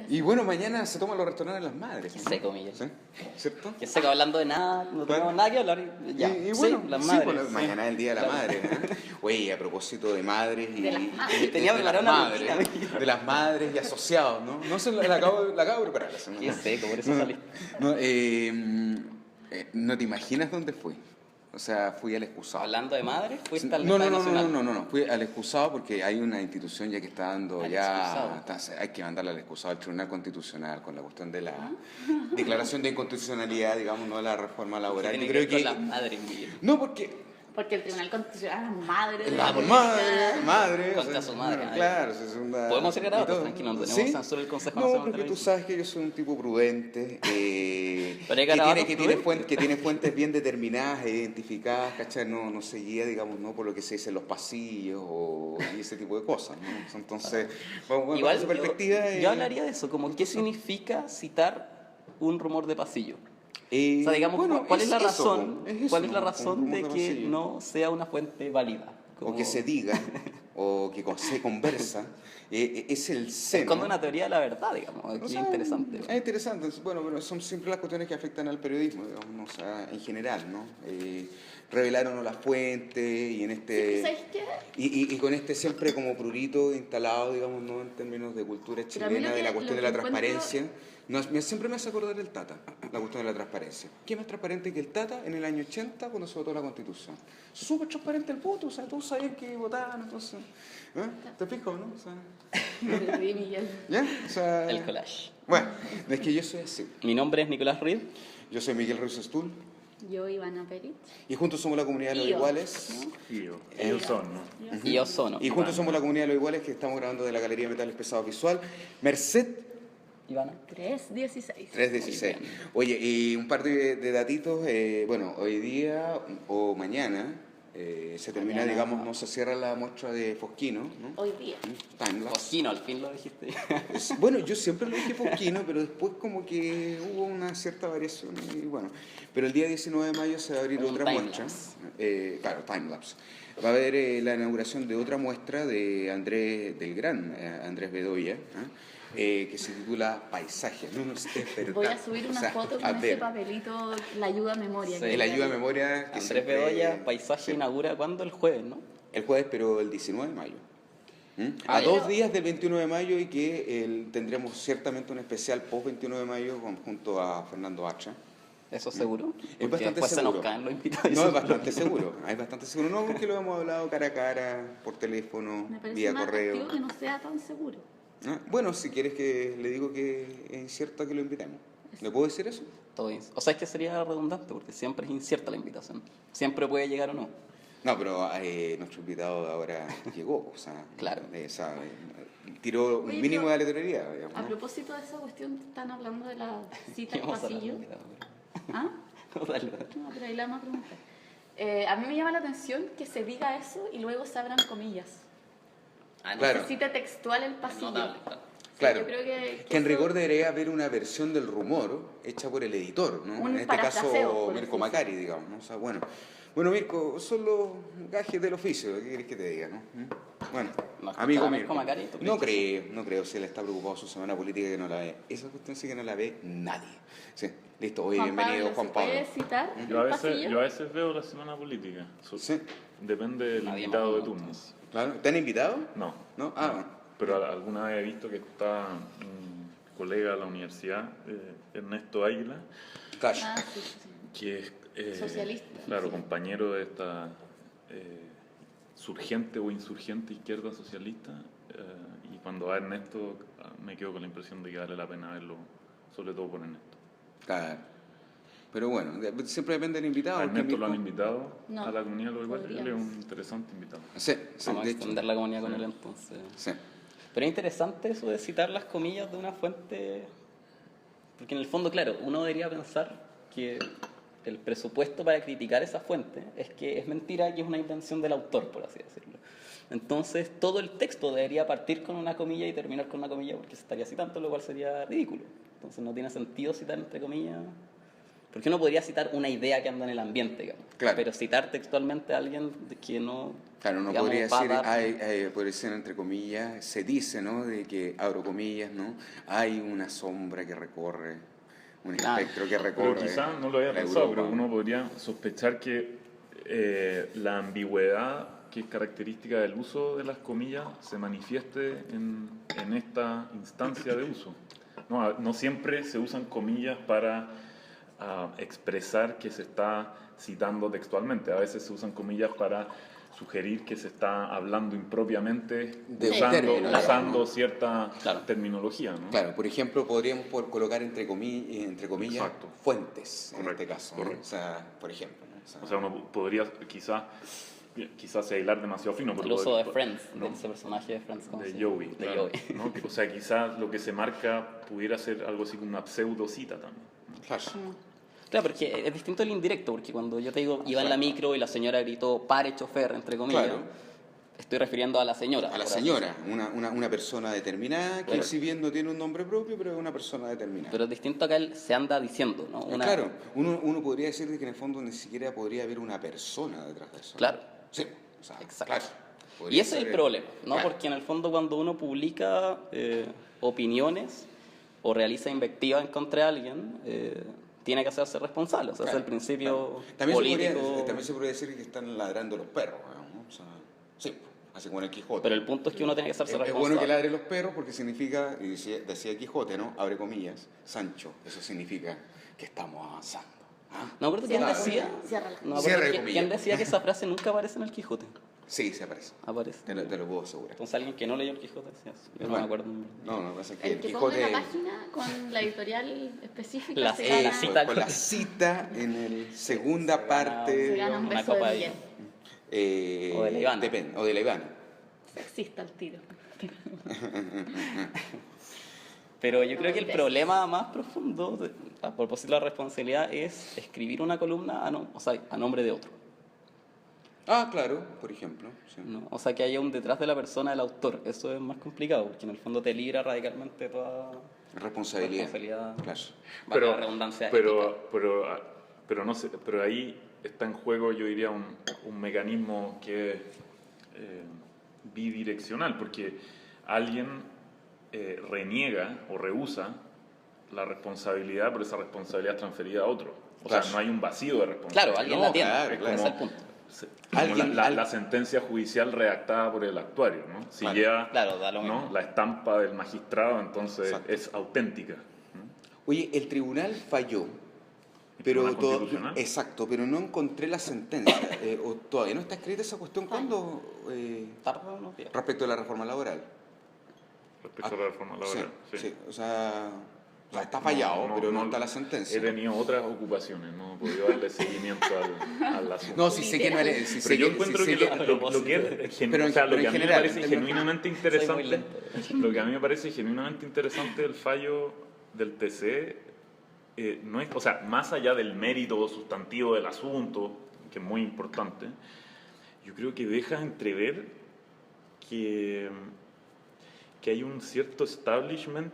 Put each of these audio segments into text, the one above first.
Y bueno, mañana se toman los restaurantes Las Madres. Qué seco, Miguel. ¿Sí? ¿Cierto? Qué seco, hablando de nada, no tenemos nada que hablar. Ya. Y bueno, sí, las sí, madres. pues, mañana es el Día de la Madre. Oye, a propósito de madres y... De las madres. Tenía preparada una madres, rutina, de las madres y asociados, ¿no? No sé, la acabo de preparar. Qué seco, por eso salí. No te imaginas dónde fui. O sea, fui al excusado. Hablando de madres, fuiste al No, Estadio Nacional. no. Fui al excusado porque hay una institución ya que está dando Al ya... excusado. hay que mandarla al excusado, al Tribunal Constitucional, con la cuestión de la declaración de inconstitucionalidad, digamos, no de la reforma laboral. Tiene Yo que creo ver que... con las madres, Miguel. No, porque... Porque el Tribunal Constitucional es madre de La la madre. Contra su madre. Claro, es una... Podemos ser grabados, y todo. tranquilo, no tenemos ¿Sí? censura del Consejo No, Nacional de porque tú Televisión. sabes que yo soy un tipo prudente, Pero hay garabatos que tiene fuentes bien determinadas e identificadas, ¿cachai? No se guía, digamos, no por lo que se dice en los pasillos y ese tipo de cosas, ¿no? Entonces, bueno, Igual esa perspectiva... yo hablaría de eso, como qué significa citar un rumor de pasillo. O sea, digamos, bueno, ¿cuál es la eso, razón, es eso, cuál es la un razón rumor de de que pasillo. no sea una fuente válida? O que se diga, o que se conversa, es el seno. Esconde una teoría de la verdad, digamos, O que es sea, interesante. Es interesante. Bueno, pero son siempre las cuestiones que afectan al periodismo, digamos, ¿no? O sea, en general, ¿no? Revelar o no las fuentes y en este... ¿Sabes qué? Y con este siempre como prurito instalado, digamos, ¿no? En términos de cultura Pero a mí chilena, lo de la que- cuestión lo de la que encuentro- transparencia. Siempre me hace acordar del Tata, la cuestión de la transparencia. ¿Qué más transparente que el Tata en el año 80 cuando se votó la Constitución? Súper transparente el voto, o sea, todos sabían que votaban, entonces... ¿Te fijas, no? O sea, Me perdí, Miguel. ¿ya? O sea, El collage. bueno, es que yo soy así. Mi nombre es Nicolás Reed. Yo soy Miguel Ruiz Estul Yo, Ivana Perich. y juntos somos la comunidad de los Yo. y Ellos son, ¿no? Y Ozono. Y juntos somos la comunidad de los iguales que estamos grabando de la Galería de Metales Pesados Visual, Merced Ivana. 316. 316. Oye, y un par de datitos, bueno, hoy día o mañana se termina, Mañana. digamos, no se cierra la muestra de Fosquino, ¿no? Hoy día. Timelapse. Fosquino, al fin lo dijiste. Bueno, yo siempre lo dije Fosquino, pero después como que hubo una cierta variación y bueno. Pero el día 19 de mayo se va a abrir Un otra muestra. timelapse. Claro, timelapse. Va a haber la inauguración de otra muestra de Andrés Bedoya, que se titula Paisajes. No sé, es verdad. Voy a subir una O sea, foto a con ese ver, papelito, la ayuda a memoria. Sí. que el hay. ayuda a memoria. que Andrés siempre- Bedoya, Paisaje, sí. inaugura ¿cuándo? El jueves, ¿no? El jueves, pero el 19 de mayo. Ah, A ya. 2 días del 21 de mayo y que tendremos ciertamente un especial post 21 de mayo junto a Fernando Hacha. ¿Eso seguro? Es Porque bastante después seguro. se nos caen los invitados. No, es bastante seguro. Es bastante seguro. No, porque lo hemos hablado cara a cara, por teléfono, Me parece vía más correo. atractivo que no sea tan seguro. ¿Ah? Bueno, si quieres que le digo que es incierto que lo invitemos. ¿Le puedo decir eso? Todo bien. O sea, es que sería redundante porque siempre es incierta la invitación. Siempre puede llegar o no. No, pero nuestro invitado ahora llegó. O sea, Claro. tiró un Oye, mínimo pero de aleatoría, digamos. A ¿no? propósito de esa cuestión, están hablando de la cita al Vamos a hablar pasillo. de invitado, ¿Ah? pero- Dale. No, pero ahí la vamos a preguntar. A mí me llama la atención que se diga eso y luego se abran comillas. Ah, no. Claro. Se cita textual el pasillo. Notable, claro. Sí, Claro. yo creo que Que en eso- rigor debería haber una versión del rumor hecha por el editor, ¿no? Un En este parafraseo, caso, por Mirko así Macari, digamos, ¿no? O sea, bueno, Mirko, son los gajes del oficio, ¿qué querés que te diga, no? Bueno, ¿No escuchará amigo Mirko Mirko. Macari? ¿Tú crees No creo, si él está preocupado de su semana política que no la ve. Esa cuestión sí que no la ve nadie. Sí, listo, hoy bienvenido Juan ¿se Pablo. puede citar Yo a el veces, pasillo? yo a veces veo la semana política. Sí, Depende del Nadie invitado más, de turno. entonces. claro. ¿Te han invitado? No. ¿No? Ah, bueno. Pero alguna vez he visto que está un colega de la universidad, Ernesto Águila, Cash. Ah, sí, sí, sí. que es Socialista. claro, compañero de esta surgente o insurgente izquierda socialista. Y cuando va Ernesto, me quedo con la impresión de que vale la pena verlo, sobre todo por Ernesto. Claro. Pero bueno, siempre depende del invitado. A porque Ernesto lo han Mirko- invitado No, a la comunidad de los iguales. Él es podríamos. un interesante invitado. Sí, sí, Vamos a de hecho. extender la comunidad con él entonces. Sí. Pero es interesante eso de citar las comillas de una fuente, porque en el fondo, claro, uno debería pensar que el presupuesto para criticar esa fuente es que es mentira, que es una invención del autor, por así decirlo. Entonces, todo el texto debería partir con una comilla y terminar con una comilla porque se estaría citando, lo cual sería ridículo. Entonces, no tiene sentido citar entre comillas Porque uno podría citar una idea que anda en el ambiente, digamos. Claro. Pero citar textualmente a alguien que no... Claro, uno digamos, podría va a decir, dar- podría decir entre comillas, se dice, ¿no? De que, abro comillas, ¿no? Hay una sombra que recorre, un Claro. espectro que Pero recorre quizás no lo había la pensado, Europa. pero uno podría sospechar que la ambigüedad que es característica del uso de las comillas se manifieste en esta instancia de uso. No siempre se usan comillas para expresar que se está citando textualmente. A veces se usan comillas para sugerir que se está hablando impropiamente De un Sí. término, usando ¿no? cierta Claro. terminología, ¿no? Claro, por ejemplo, podríamos colocar entre comillas Exacto. fuentes, en Correcto, este caso, ¿no? correcto. O sea, por ejemplo, ¿no? O sea, uno podría quizás hilar demasiado fino. Pero El uso de podría- Friends, no, de ese personaje de Friends. ¿cómo de se llama? Joey. De Claro, Joey. ¿no? O sea, quizás lo que se marca pudiera ser algo así como una pseudocita también. Claro. Claro, porque es distinto el indirecto, porque cuando yo te digo iba en la micro y la señora gritó pare chofer, entre comillas, Claro. estoy refiriendo a la señora. A la por así señora, una persona determinada, que Pero- si bien no tiene un nombre propio, pero es una persona determinada. Pero es distinto acá, él se anda diciendo, ¿no? Claro, uno podría decir de que en el fondo ni siquiera podría haber una persona detrás de eso. Claro. Sí, o sea, Exacto. claro. Y Podría ese es ser el problema, ¿no? Claro. Porque en el fondo cuando uno publica opiniones o realiza invectivas en contra de alguien, tiene que hacerse responsable. O sea, Claro, es el principio claro. También político. también se podría decir que están ladrando los perros, ¿no? O sea, sí, así como en el Quijote. Pero el punto es que uno tiene que hacerse Es responsable. bueno que ladren los perros porque significa, y decía Quijote, ¿no? Abre comillas, Sancho, eso significa que estamos avanzando. ¿Ah? No me acuerdo quién Cierra, decía. cierra. No me Cierra acuerdo de quién comillas. decía que esa frase nunca aparece en el Quijote. Sí, se aparece. Aparece. Te lo puedo asegurar. Entonces alguien que no leyó el Quijote decía eso. Yo no Bueno, me acuerdo. No, pasa que El el que ponga Quijote... la página con la editorial específica La- se la gana, cita. con la cita en el segunda Se parte gana un Una beso copa de de Miguel. O de la Ivana. Depende, o de la Ivana. Sexista al tiro. Pero yo creo que el Imbécil. problema más profundo, a propósito de la responsabilidad, es escribir una columna a nombre de otro. Ah, claro, por ejemplo. Sí. ¿No? O sea, que haya un detrás de la persona del autor. Eso es más complicado, porque en el fondo te libra radicalmente toda Responsabilidad. responsabilidad. Claro. Valga la redundancia ética. pero no sé, pero ahí está en juego, yo diría, un mecanismo que es bidireccional, porque alguien reniega o rehúsa la responsabilidad, pero esa responsabilidad es transferida a otro. O Claro. sea, no hay un vacío de responsabilidad. Claro, alguien No, la tiene. claro, Ese claro. es el punto. Como Alguien- la sentencia judicial redactada por el actuario, ¿no? Si Claro. lleva Claro, da lo ¿no? mismo. la estampa del magistrado, entonces Exacto. es auténtica. ¿no? Oye, el tribunal falló, ¿El pero Tribunal Constitucional? exacto, pero no encontré la sentencia. O todavía no está escrita esa cuestión. ¿Cuándo? Tarda unos días. Respecto a la reforma laboral. Respecto a la reforma laboral. Sí, sí. sí, o sea, está fallado, pero no está la sentencia. He tenido otras ocupaciones, no he podido darle seguimiento al asunto. No, sí sé que no eres. Sí, Pero sé yo que- encuentro sí que sé lo que es Pero o sea, lo en que a mí me general, parece en términos- genuinamente Soy muy interesante, lento. lo que a mí me parece genuinamente interesante del fallo del TC no es, o sea, más allá del mérito sustantivo del asunto, que es muy importante, yo creo que deja entrever que hay un cierto establishment.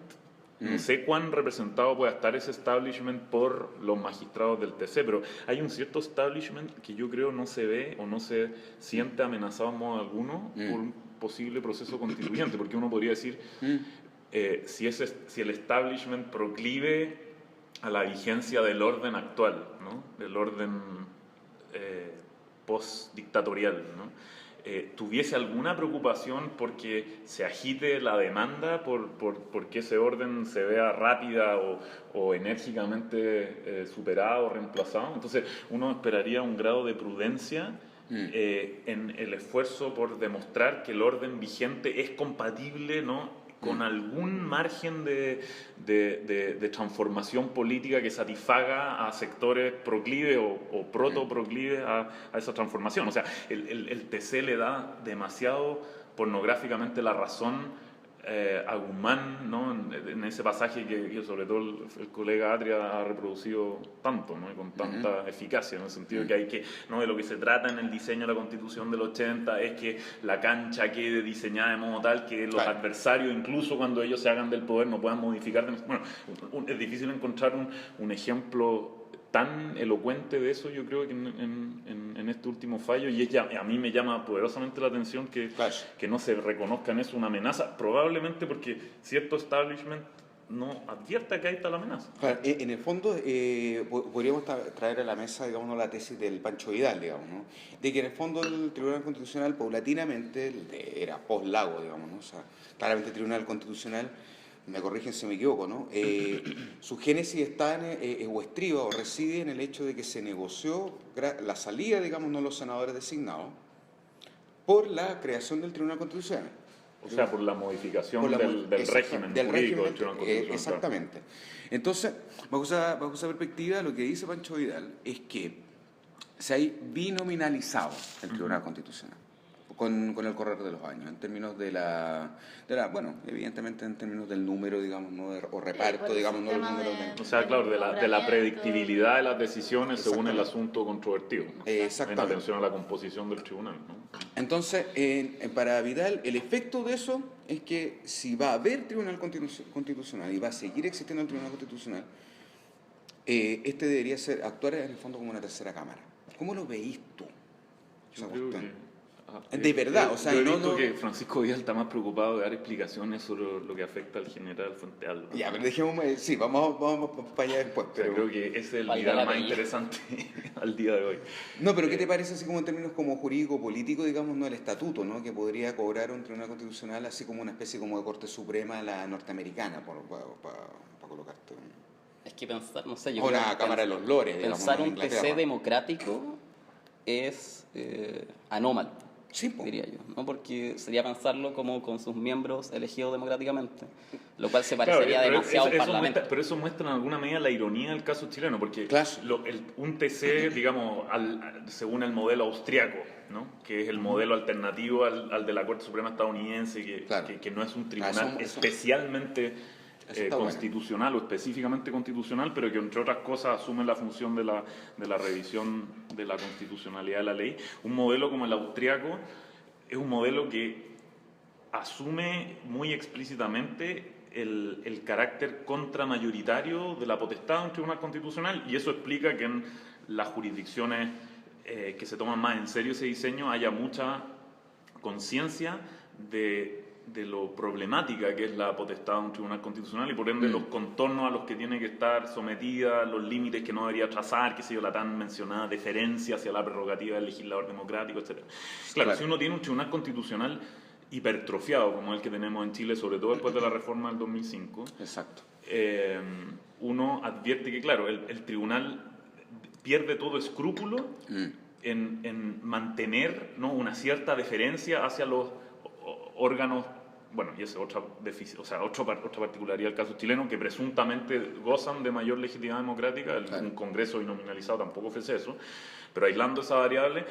No sé cuán representado puede estar ese establishment por los magistrados del TC, pero hay un cierto establishment que yo creo no se ve o no se siente amenazado en modo alguno por un posible proceso constituyente, porque uno podría decir, si el establishment proclive a la vigencia del orden actual, ¿no? Del orden post-dictatorial, ¿no? Tuviese alguna preocupación porque se agite la demanda por que ese orden se vea rápida o enérgicamente superado o reemplazado. Entonces uno esperaría un grado de prudencia en el esfuerzo por demostrar que el orden vigente es compatible, ¿no?, con algún margen de transformación política que satisfaga a sectores proclives o proto-proclives a esa transformación. O sea, el TC le da demasiado pornográficamente la razón a Guzmán, ¿no?, en ese pasaje que sobre todo el colega Atria ha reproducido tanto, ¿no?, y con tanta eficacia, en el sentido que ¿no?, de lo que se trata en el diseño de la Constitución del 80 es que la cancha quede diseñada de modo tal que los adversarios, incluso cuando ellos se hagan del poder, no puedan modificar. Bueno, es difícil encontrar un ejemplo tan elocuente de eso, yo creo que en este último fallo, y a mí me llama poderosamente la atención que no se reconozca en eso una amenaza, probablemente porque cierto establishment no advierta que ahí está la amenaza. Claro, en el fondo podríamos traer a la mesa, digamos, la tesis del Pancho Vidal, digamos, ¿no? De que en el fondo el Tribunal Constitucional paulatinamente era post-Lago, digamos, ¿no? O sea, claramente el Tribunal Constitucional, me corrigen si me equivoco, ¿no? Su génesis está o estriba o reside en el hecho de que se negoció la salida, digamos, no los senadores designados por la creación del Tribunal Constitucional. O sea, por la modificación del régimen jurídico del Tribunal Constitucional. Exactamente. Entonces, bajo esa perspectiva, lo que dice Pancho Vidal es que se ha binominalizado el Tribunal Constitucional con el correr de los años, en términos bueno, evidentemente en términos del número, digamos, ¿no? O reparto, digamos, no los números o sea, claro, de la predictibilidad de las decisiones según el asunto controvertido, ¿no? Exactamente. En atención a la composición del tribunal, ¿no? Entonces, para Vidal, el efecto de eso es que si va a haber Tribunal Constitucional y va a seguir existiendo el Tribunal Constitucional, este debería actuar en el fondo como una tercera cámara. ¿Cómo lo veís tú? Yo creo que... De verdad, o sea, yo he visto que Francisco Vidal está más preocupado de dar explicaciones sobre lo que afecta al general Fuente Alba. Ya, pero dejemos, sí, vamos para allá después. Pero creo que ese es el Vidal más interesante al día de hoy. No, pero ¿qué te parece así como en términos como jurídico-político, digamos, no el estatuto, ¿no? Que podría cobrar un Tribunal Constitucional así como una especie como de Corte Suprema la norteamericana, para colocarte. Es que pensar, no sé, yo o creo la que Cámara de los Lores, digamos, pensar en un Inglaterra. TC democrático es anómalo. Sí, diría yo, ¿no? Porque sería pensarlo como con sus miembros elegidos democráticamente, lo cual se parecería demasiado a un parlamento. Pero eso muestra en alguna medida la ironía del caso chileno, porque un TC, digamos, según el modelo austriaco, ¿no? Que es el modelo alternativo al de la Corte Suprema estadounidense, que no es un tribunal especialmente constitucional o específicamente constitucional, pero que entre otras cosas asume la función de la revisión de la constitucionalidad de la ley. Un modelo como el austriaco es un modelo que asume muy explícitamente el carácter contramayoritario de la potestad de un tribunal constitucional, y eso explica que en las jurisdicciones que se toman más en serio ese diseño haya mucha conciencia de lo problemática que es la potestad de un tribunal constitucional y por ende los contornos a los que tiene que estar sometida, los límites que no debería trazar, qué sé yo, la tan mencionada deferencia hacia la prerrogativa del legislador democrático, etc. Claro, si uno tiene un tribunal constitucional hipertrofiado como el que tenemos en Chile, sobre todo después de la reforma del 2005, exacto, uno advierte que, claro, el tribunal pierde todo escrúpulo en mantener, ¿no?, una cierta deferencia hacia los órganos. Bueno, y esa es otra particularidad del caso chileno, que presuntamente gozan de mayor legitimidad democrática. Un Congreso binominalizado tampoco ofrece eso, pero aislando esa variable,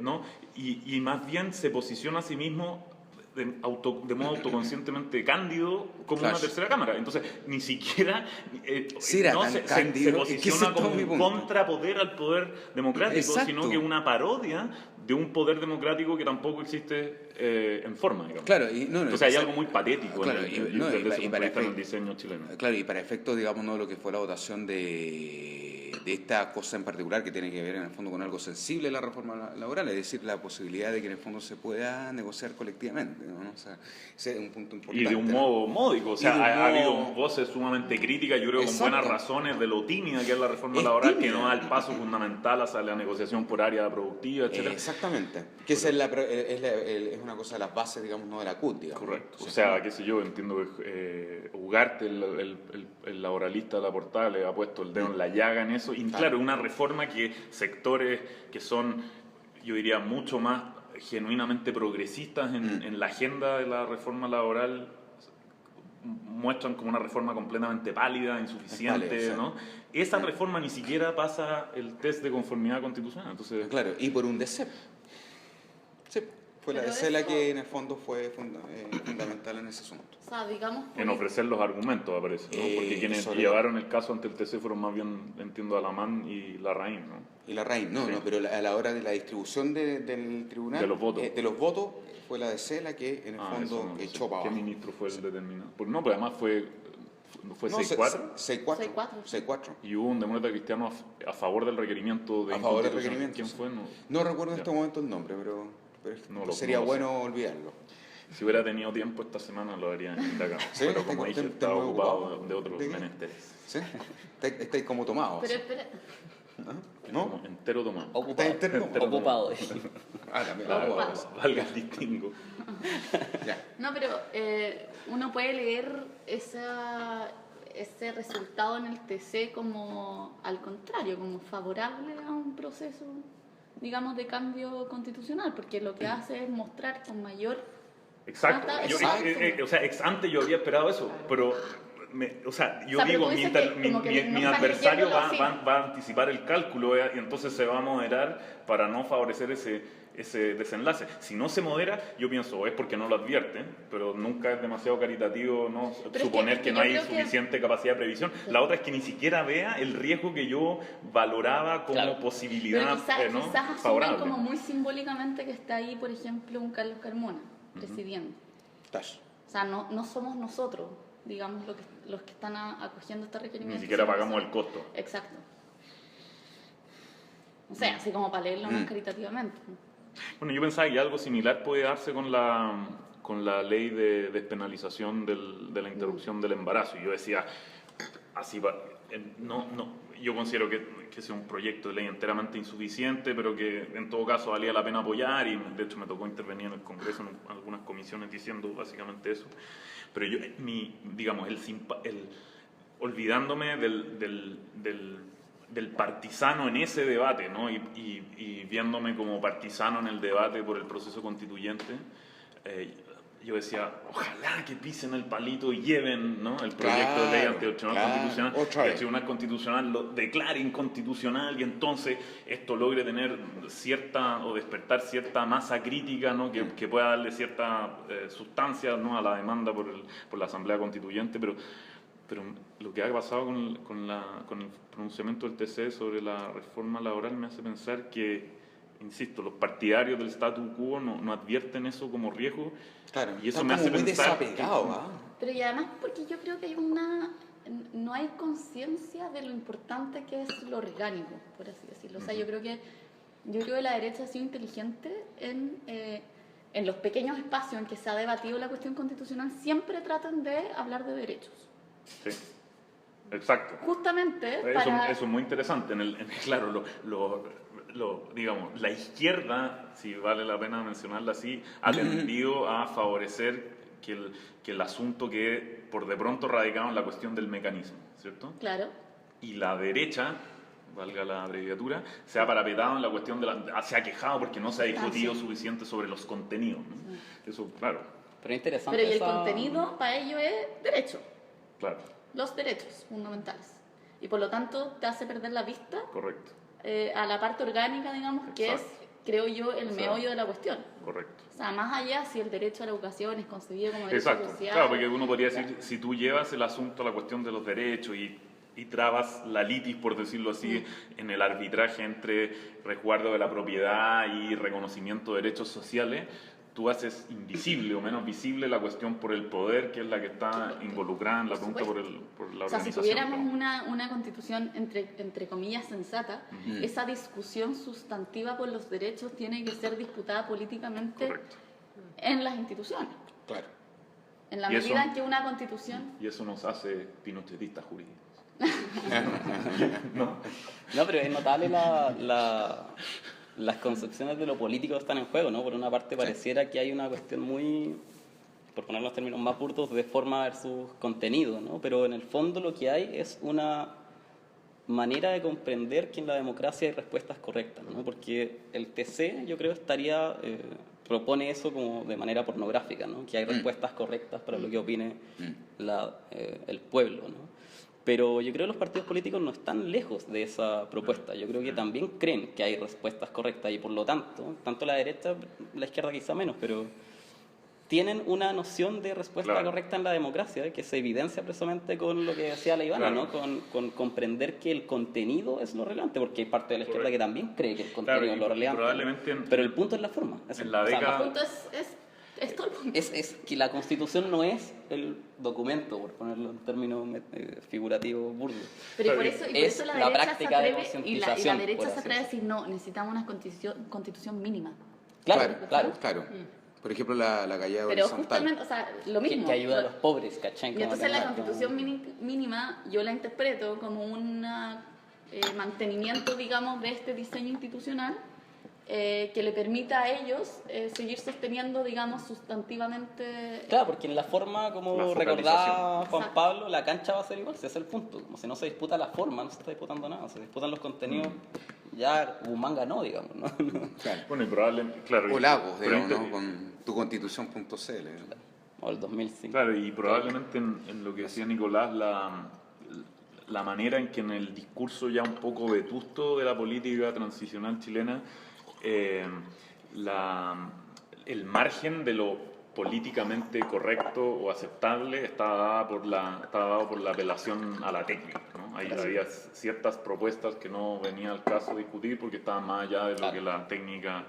¿no? Y más bien se posiciona a sí mismo de modo autoconscientemente cándido como una tercera cámara. Entonces, ni siquiera se posiciona como un contrapoder al poder democrático, sino que una parodia de un poder democrático que tampoco existe en forma, digamos. Claro, entonces hay algo muy patético desde ese punto de vista en el diseño chileno. Claro, y para efectos, digamos, ¿no?, lo que fue la votación de esta cosa en particular que tiene que ver en el fondo con algo sensible, la reforma laboral, es decir, la posibilidad de que en el fondo se pueda negociar colectivamente, ¿no? O sea, ese es un punto importante. Y de un modo módico, o sea, ha habido voces sumamente críticas, yo creo con buenas razones, de lo tímida que es la reforma laboral, que no da el paso fundamental hacia la negociación por área productiva, etc. Exactamente, que esa es una cosa de las bases, digamos, no de la CUT, digamos. Correcto, o sea, qué sé yo, entiendo que Ugarte, el laboralista de la portada, le ha puesto el dedo en la llaga en eso, y claro, una reforma que sectores que son, yo diría, mucho más genuinamente progresistas en la agenda de la reforma laboral muestran como una reforma completamente pálida, insuficiente, ¿no? Esa reforma ni siquiera pasa el test de conformidad constitucional. Entonces, claro, y por un DECEP. Sí, fue la DECEP la que en el fondo fue fundamental en ese asunto. O sea, digamos... En ofrecer los argumentos, aparece, ¿no? Porque quienes llevaron el caso ante el TC fueron más bien, entiendo, Alamán y Larraín, ¿no? Y Larraín, no, pero a la hora de la distribución del tribunal, de los votos, fue la DECEP la que en el fondo echó para abajo. ¿Qué ministro fue el determinado? Pues no, pero además fue ¿Fue No, 6-4? 6-4. 6-4. 6-4. Y hubo un demócrata cristiano a favor del requerimiento de A favor del inconstitucionalidad. requerimiento. ¿Quién sí. fue? No recuerdo en Ya. este momento el nombre, pero sería no lo bueno olvidarlo. Si hubiera tenido tiempo esta semana lo habría indagado. ¿Sí? Pero como dije, ¿Te estaba muy ocupado ocupado? de otros ¿De qué? menesteres. ¿Sí? Estáis como tomados. Pero espera, ¿No? Como entero tomado. ¿Estáis Ocupado. entero? Ocupado. Ah, también. Claro, Ocupado. valga el distingo. Ya. no, pero uno puede leer ese resultado en el TC como, al contrario, como favorable a un proceso, digamos, de cambio constitucional, porque lo que hace es mostrar con mayor... Exacto. Exacto. O sea, ex ante yo había esperado eso, pero... yo O sea, digo, pero tú dices que como que mi no estás adversario leyéndolo así. va a anticipar el cálculo y entonces se va a moderar para no favorecer ese desenlace. Si no se modera, yo pienso, es porque no lo advierten, pero nunca es demasiado caritativo no Pero suponer es que que no yo hay creo que- suficiente capacidad de previsión. La otra es que ni siquiera vea el riesgo que yo valoraba como Claro. posibilidad Pero ¿no? quizás asumen favorable. como muy simbólicamente que está ahí, por ejemplo, un Carlos Carmona presidiendo. Tash. O sea, no somos nosotros, digamos, los que están acogiendo este requerimiento. Ni siquiera sino que pagamos son- el costo. Exacto. O sea, así como para leerlo más caritativamente. Bueno, yo pensaba que algo similar puede darse con la ley de despenalización de la interrupción del embarazo. Y yo decía, así va, yo considero que es un proyecto de ley enteramente insuficiente, pero que en todo caso valía la pena apoyar y de hecho me tocó intervenir en el Congreso en algunas comisiones diciendo básicamente eso. Pero yo, digamos, olvidándome del partisano en ese debate, ¿no? y viéndome como partisano en el debate por el proceso constituyente, yo decía, ojalá que pisen el palito y lleven, ¿no? el proyecto de ley Claro, ante el Tribunal claro, Constitucional, otra y el vez. Tribunal Constitucional lo declare inconstitucional y entonces esto logre tener cierta o despertar cierta masa crítica, ¿no? que pueda darle cierta sustancia, ¿no? a la demanda por la Asamblea Constituyente, pero lo que ha pasado con el pronunciamiento del TC sobre la reforma laboral me hace pensar que, insisto, los partidarios del statu quo no advierten eso como riesgo. Claro. Y eso Están me hace como muy pensar desapegado, ¿ah? Pero y además porque yo creo que no hay conciencia de lo importante que es lo orgánico, por así decirlo. O sea, yo creo que la derecha ha sido inteligente en los pequeños espacios en que se ha debatido la cuestión constitucional, siempre tratan de hablar de derechos. Sí, exacto. Justamente para... Eso es muy interesante. Claro, digamos, la izquierda, si vale la pena mencionarla así, ha tendido a favorecer que el asunto que por de pronto radicaba en la cuestión del mecanismo, ¿cierto? Claro. Y la derecha, valga la abreviatura, se ha parapetado en la cuestión se ha quejado porque no se ha discutido suficiente sobre los contenidos, ¿no? Eso, claro, Pero es interesante. Pero y el esa- contenido para ello es derecho, claro, los derechos fundamentales. Y por lo tanto te hace perder la vista correcto, a la parte orgánica, digamos, que es, Exacto. creo yo, el Exacto. meollo de la cuestión. correcto. O sea, más allá si el derecho a la educación es concebido como derecho Exacto, social. claro, porque uno podría decir, si tú llevas el asunto a la cuestión de los derechos y trabas la litis, por decirlo así, en el arbitraje entre resguardo de la propiedad y reconocimiento de derechos sociales, tú haces invisible o menos visible la cuestión por el poder, que es la que está involucrada en la Por pregunta supuesto. por la O sea, si organización. tuviéramos ¿no? una constitución entre comillas sensata, esa discusión sustantiva por los derechos tiene que ser disputada políticamente Correcto. en las instituciones. Claro. En la Y eso- medida en que una constitución... Y eso nos hace pinochetistas jurídicos. ¿No? No, pero es notable las concepciones de lo político están en juego, ¿no? Por una parte pareciera que hay una cuestión muy, por poner los términos más burdos, de forma versus contenido, ¿no? Pero en el fondo lo que hay es una manera de comprender que en la democracia hay respuestas correctas, ¿no? Porque el TC, yo creo, propone eso como de manera pornográfica, ¿no? Que hay respuestas correctas para lo que opine el pueblo, ¿no? Pero yo creo que los partidos políticos no están lejos de esa propuesta. Yo creo que también creen que hay respuestas correctas y por lo tanto la derecha, la izquierda quizá menos, pero tienen una noción de respuesta Claro. correcta en la democracia que se evidencia precisamente con lo que decía la Ivana, Claro. ¿no? Con comprender que el contenido es lo relevante, porque hay parte de la izquierda que también cree que el contenido Claro, es lo y relevante. probablemente pero el punto es la forma. en la década- El punto es Es todo el punto. Es que la Constitución no es el documento, por ponerlo en términos figurativos burdos. Pero y por Es eso la la derecha se práctica de atreve, y la concientización, derecha por se así atreve a decirlo. decir, no, necesitamos una constitución mínima. Claro. Claro. Por ejemplo, la gallada Pero horizontal. justamente, o sea, lo mismo. Que ayuda a los pobres, ¿cachai? Y Como entonces la tener como- constitución mínima yo la interpreto como un mantenimiento, digamos, de este diseño institucional que le permita a ellos seguir sosteniendo, digamos, sustantivamente. Claro, porque en la forma, como La recordaba focalización. Juan Exacto. Pablo, la cancha va a ser igual, ese es el punto. Como si no se disputa la forma, no se está disputando nada, se disputan los contenidos. Ya Guzmán ganó, digamos, ¿no? Claro. Bueno, y probablemente, claro. O Lagos, pero digamos, ¿no? inte- Con tuconstitución.cl. O el 2005. Claro, y probablemente en lo que decía Nicolás, la manera en que en el discurso ya un poco vetusto de la política transicional chilena, el margen de lo políticamente correcto o aceptable está dado por la apelación a la técnica, ¿no? Había ciertas propuestas que no venía al caso discutir porque estaban más allá de lo Claro. que la técnica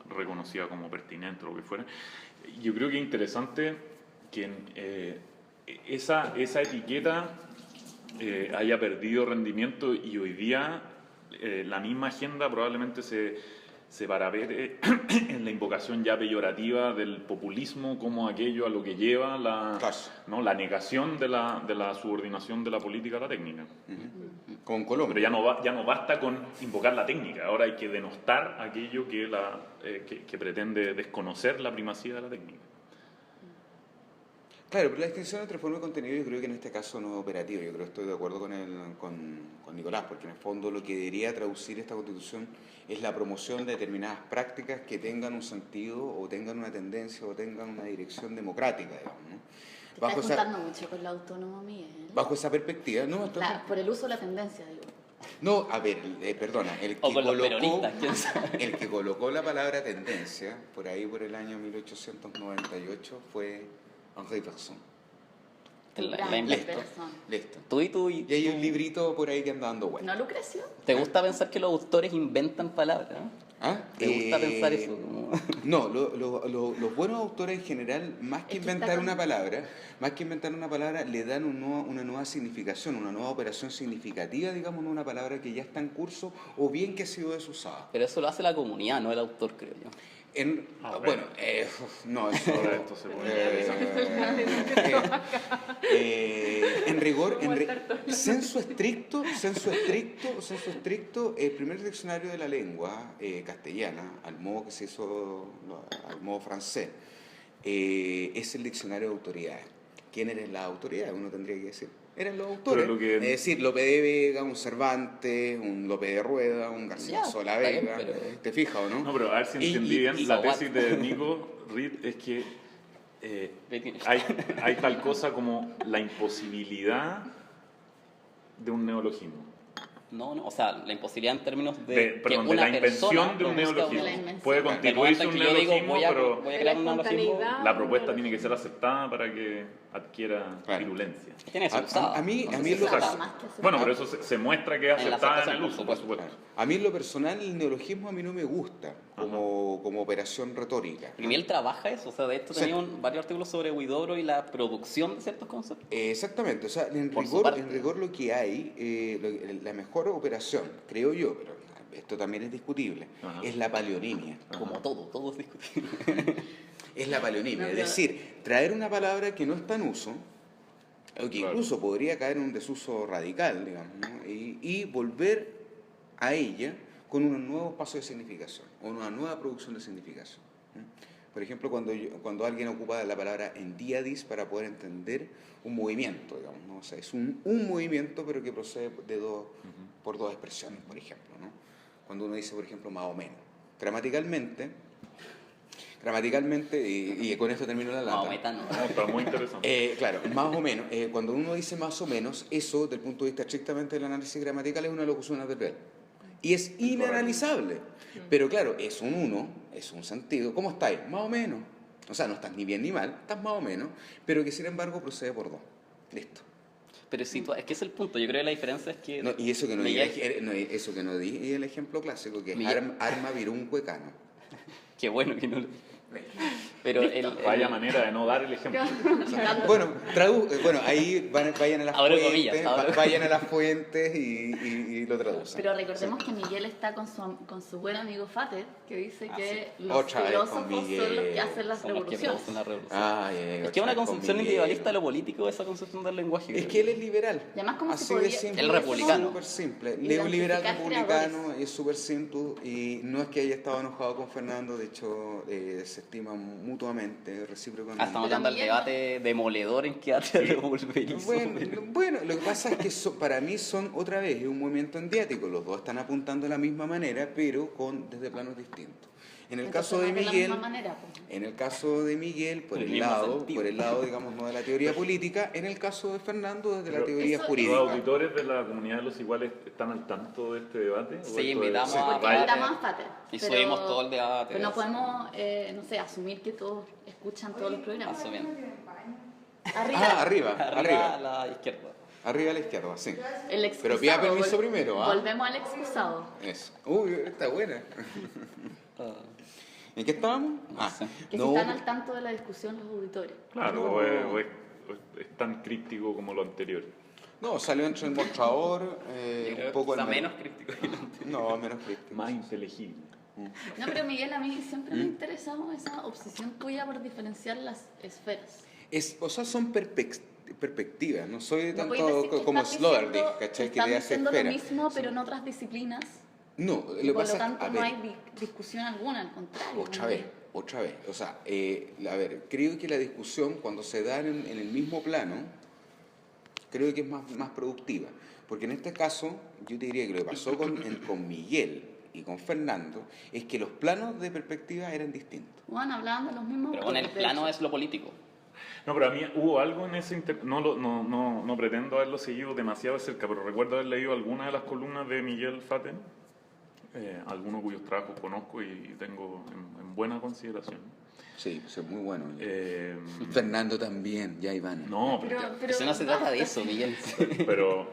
reconocía como pertinente o lo que fuera. Yo creo que es interesante que esa etiqueta haya perdido rendimiento y hoy día la misma agenda probablemente se parapete en la invocación ya peyorativa del populismo como aquello a lo que lleva Claro. ¿no? la negación de la subordinación de la política a la técnica. Con Pero Colombia. ya no basta con invocar la técnica, ahora hay que denostar aquello que pretende desconocer la primacía de la técnica. Claro, pero la distinción entre forma y contenido yo creo que en este caso no es operativa. Yo creo que estoy de acuerdo con Nicolás, porque en el fondo lo que debería traducir esta Constitución es la promoción de determinadas prácticas que tengan un sentido o tengan una tendencia o tengan una dirección democrática, digamos, ¿no? Te estás juntando mucho con la autónoma, Miguel. Bajo esa perspectiva, no, Por el uso de la tendencia, digo. no, a ver, perdona, el que, O con los colocó, peronistas, quién sabe. el que colocó la palabra tendencia, por ahí por el año 1898, fue Henri Bergson. La Grande invento. persona. Listo. Tú Y hay un librito por ahí que anda dando vueltas. ¿No, Lucrecio? ¿Te gusta pensar que los autores inventan palabras? ¿Ah? ¿Te gusta pensar eso? Como- No, los buenos autores en general, más que Es que inventar está una palabra, le dan una nueva significación, una nueva operación significativa, digamos, a una palabra que ya está en curso o bien que ha sido desusada. Pero eso lo hace la comunidad, no el autor, creo yo. Bueno, no, eso, Ahora esto se pone en rigor, censo estricto, el primer diccionario de la lengua castellana, al modo que se hizo, al modo francés, es el diccionario de autoridades. ¿Quién eran las autoridades? Uno tendría que decir. Eran los autores. Pero lo que- Es decir, Lope de Vega, un Cervantes, un Lope de Rueda, un García Ya, Solavega. está bien, pero- ¿Te fijas o no? No, pero a ver si Y- entendí y- bien. y La Zaguat. tesis de Nico Reed es que hay tal cosa como la imposibilidad de un neologismo. No, o sea, la imposibilidad en términos de, Perdón, que de una la persona invención de un produzca De la neologismo. invención. Puede Claro, constituirse que un yo digo, neologismo, voy a pero crear un neologismo. espontaneidad. la propuesta tiene que ser aceptada para que adquiera Claro. virulencia. Tiene que ser usada. A mí No sé lo si Usada personal- más que aceptada. Bueno, pero eso se muestra que es En la aceptada en aceptación, el uso, por supuesto. A mí en lo personal el neologismo a mí no me gusta como operación retórica. Porque Miguel trabaja eso, o sea, de esto Sí. tenía varios artículos sobre Huidobro y la producción de ciertos conceptos. Exactamente, o sea, Por su parte. en rigor lo que hay, la mejor operación, creo yo, pero esto también es discutible, Ajá. es la palionimia. Como todo es discutible. Es la palionimia, No, es pero- decir, traer una palabra que no está en uso, o que Claro. incluso podría caer en un desuso radical, digamos, ¿no? y volver a ella con un nuevo paso de significación, o una nueva producción de significación. ¿No? Por ejemplo, cuando alguien ocupa la palabra endiadis para poder entender un movimiento, digamos, ¿no? O sea, es un movimiento, pero que procede por dos expresiones, por ejemplo, ¿no? Cuando uno dice, por ejemplo, más o menos. Gramaticalmente, y con esto termino la lata. Maometano. No, está muy interesante. Claro, más o menos. Cuando uno dice más o menos, eso, desde el punto de vista estrictamente del análisis gramatical, es una locución adverbial. Y es inanalizable. Pero claro, es un uno, es un sentido. ¿Cómo estáis? Más o menos. O sea, no estás ni bien ni mal, estás más o menos, pero que sin embargo procede por dos. Listo. Pero si tú, es que es el punto, yo creo que la diferencia es que... No, y eso que no Miguel- di, eso que no di es el ejemplo clásico, que es Miguel- arma virunque cano. Qué bueno que no lo... Pero Vaya manera de no dar el ejemplo. Bueno, ahí vayan a las Abro fuentes, comillas, abro vayan a las fuentes y lo traducen. Pero recordemos que Miguel está con su buen amigo Fater, que dice que sí. los Otra vez con filósofos son Miguel. los que hacen las son los que revoluciones. producen la revolución. Es Es que es una concepción individualista de lo político, esa concepción del lenguaje. Es que él es liberal. Y además, ¿cómo se Así de podría- simple. El republicano. Súper simple. Identificar Neoliberal republicano creadores. es súper simple y no es que haya estado enojado con Fernando, de hecho se estiman mutuamente, recíprocamente. Hasta notando el Miguel debate demoledor en que Atria revolverizó. Bueno, lo que pasa es que para mí son otra vez es un movimiento endiático. Los dos están apuntando de la misma manera, pero desde planos distintos. En el Entonces, caso de no la Miguel, misma manera, pues. en el caso de Miguel, por El el mismo lado, sentido. digamos, no de la teoría política, en el caso de Fernando, desde la Pero teoría eso- ¿Los jurídica. auditores de la comunidad de los iguales están al tanto de este debate? Sí, ¿O esto es- invitamos a- Porque vaya. invitamos a Fater. Y subimos todo el debate. Pero no podemos, no sé, asumir que todos escuchan todos los programas. Asumiendo. Arriba, Arriba a la izquierda. Arriba a la izquierda, sí. el excusado. Pero pida permiso primero, ¿ah? Volvemos al excusado. Eso. Uy, está buena. Ah, ¿En qué estábamos? sé. Que no, si están al tanto de la discusión los auditores. Claro, No. o es tan críptico como lo anterior. no, salió entre el mostrador, un poco quizá el menos crítico que el anterior. No, menos crítico. Más inteligible. No, pero Miguel, a mí siempre me ha interesado esa obsesión tuya por diferenciar las esferas. O sea, son perspectivas, no soy No tanto podéis decir que como estás Sloterdijk, diciendo- ¿cachai? Que estás le hace diciendo lo esfera. mismo, pero en otras disciplinas. No, Y lo por pasa lo tanto a no ver, hay discusión alguna, al contrario. otra vez. O sea, a ver, creo que la discusión cuando se da en el mismo plano, creo que es más productiva. Porque en este caso, yo te diría que lo que pasó con Miguel y con Fernando es que los planos de perspectiva eran distintos. Juan, hablaban de los mismos. Pero bueno, el de plano hecho. es lo político. No, pero a mí hubo algo en ese no pretendo haberlo seguido demasiado de cerca, pero recuerdo haber leído algunas de las columnas de Miguel Faten, algunos cuyos trabajos conozco y tengo en buena consideración. Sí, pues es muy bueno. Eh, Fernando también, ya Iván. no, pero, Eso no se trata de eso, Miguel. pero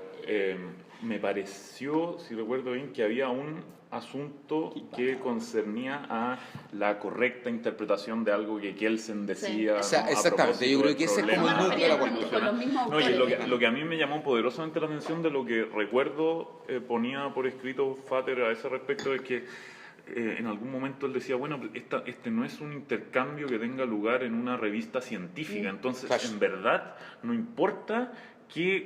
me pareció, si recuerdo bien, que había un asunto que concernía a la correcta interpretación de algo que Kelsen decía. O sea, ¿no? A exactamente, yo propósito creo del que ese es problema como el núcleo de la constitucional. con los mismos No, y autores. lo que a mí me llamó poderosamente la atención de lo que recuerdo ponía por escrito Fater a ese respecto es que en algún momento él decía, bueno, este no es un intercambio que tenga lugar en una revista científica, entonces Claro. en verdad no importa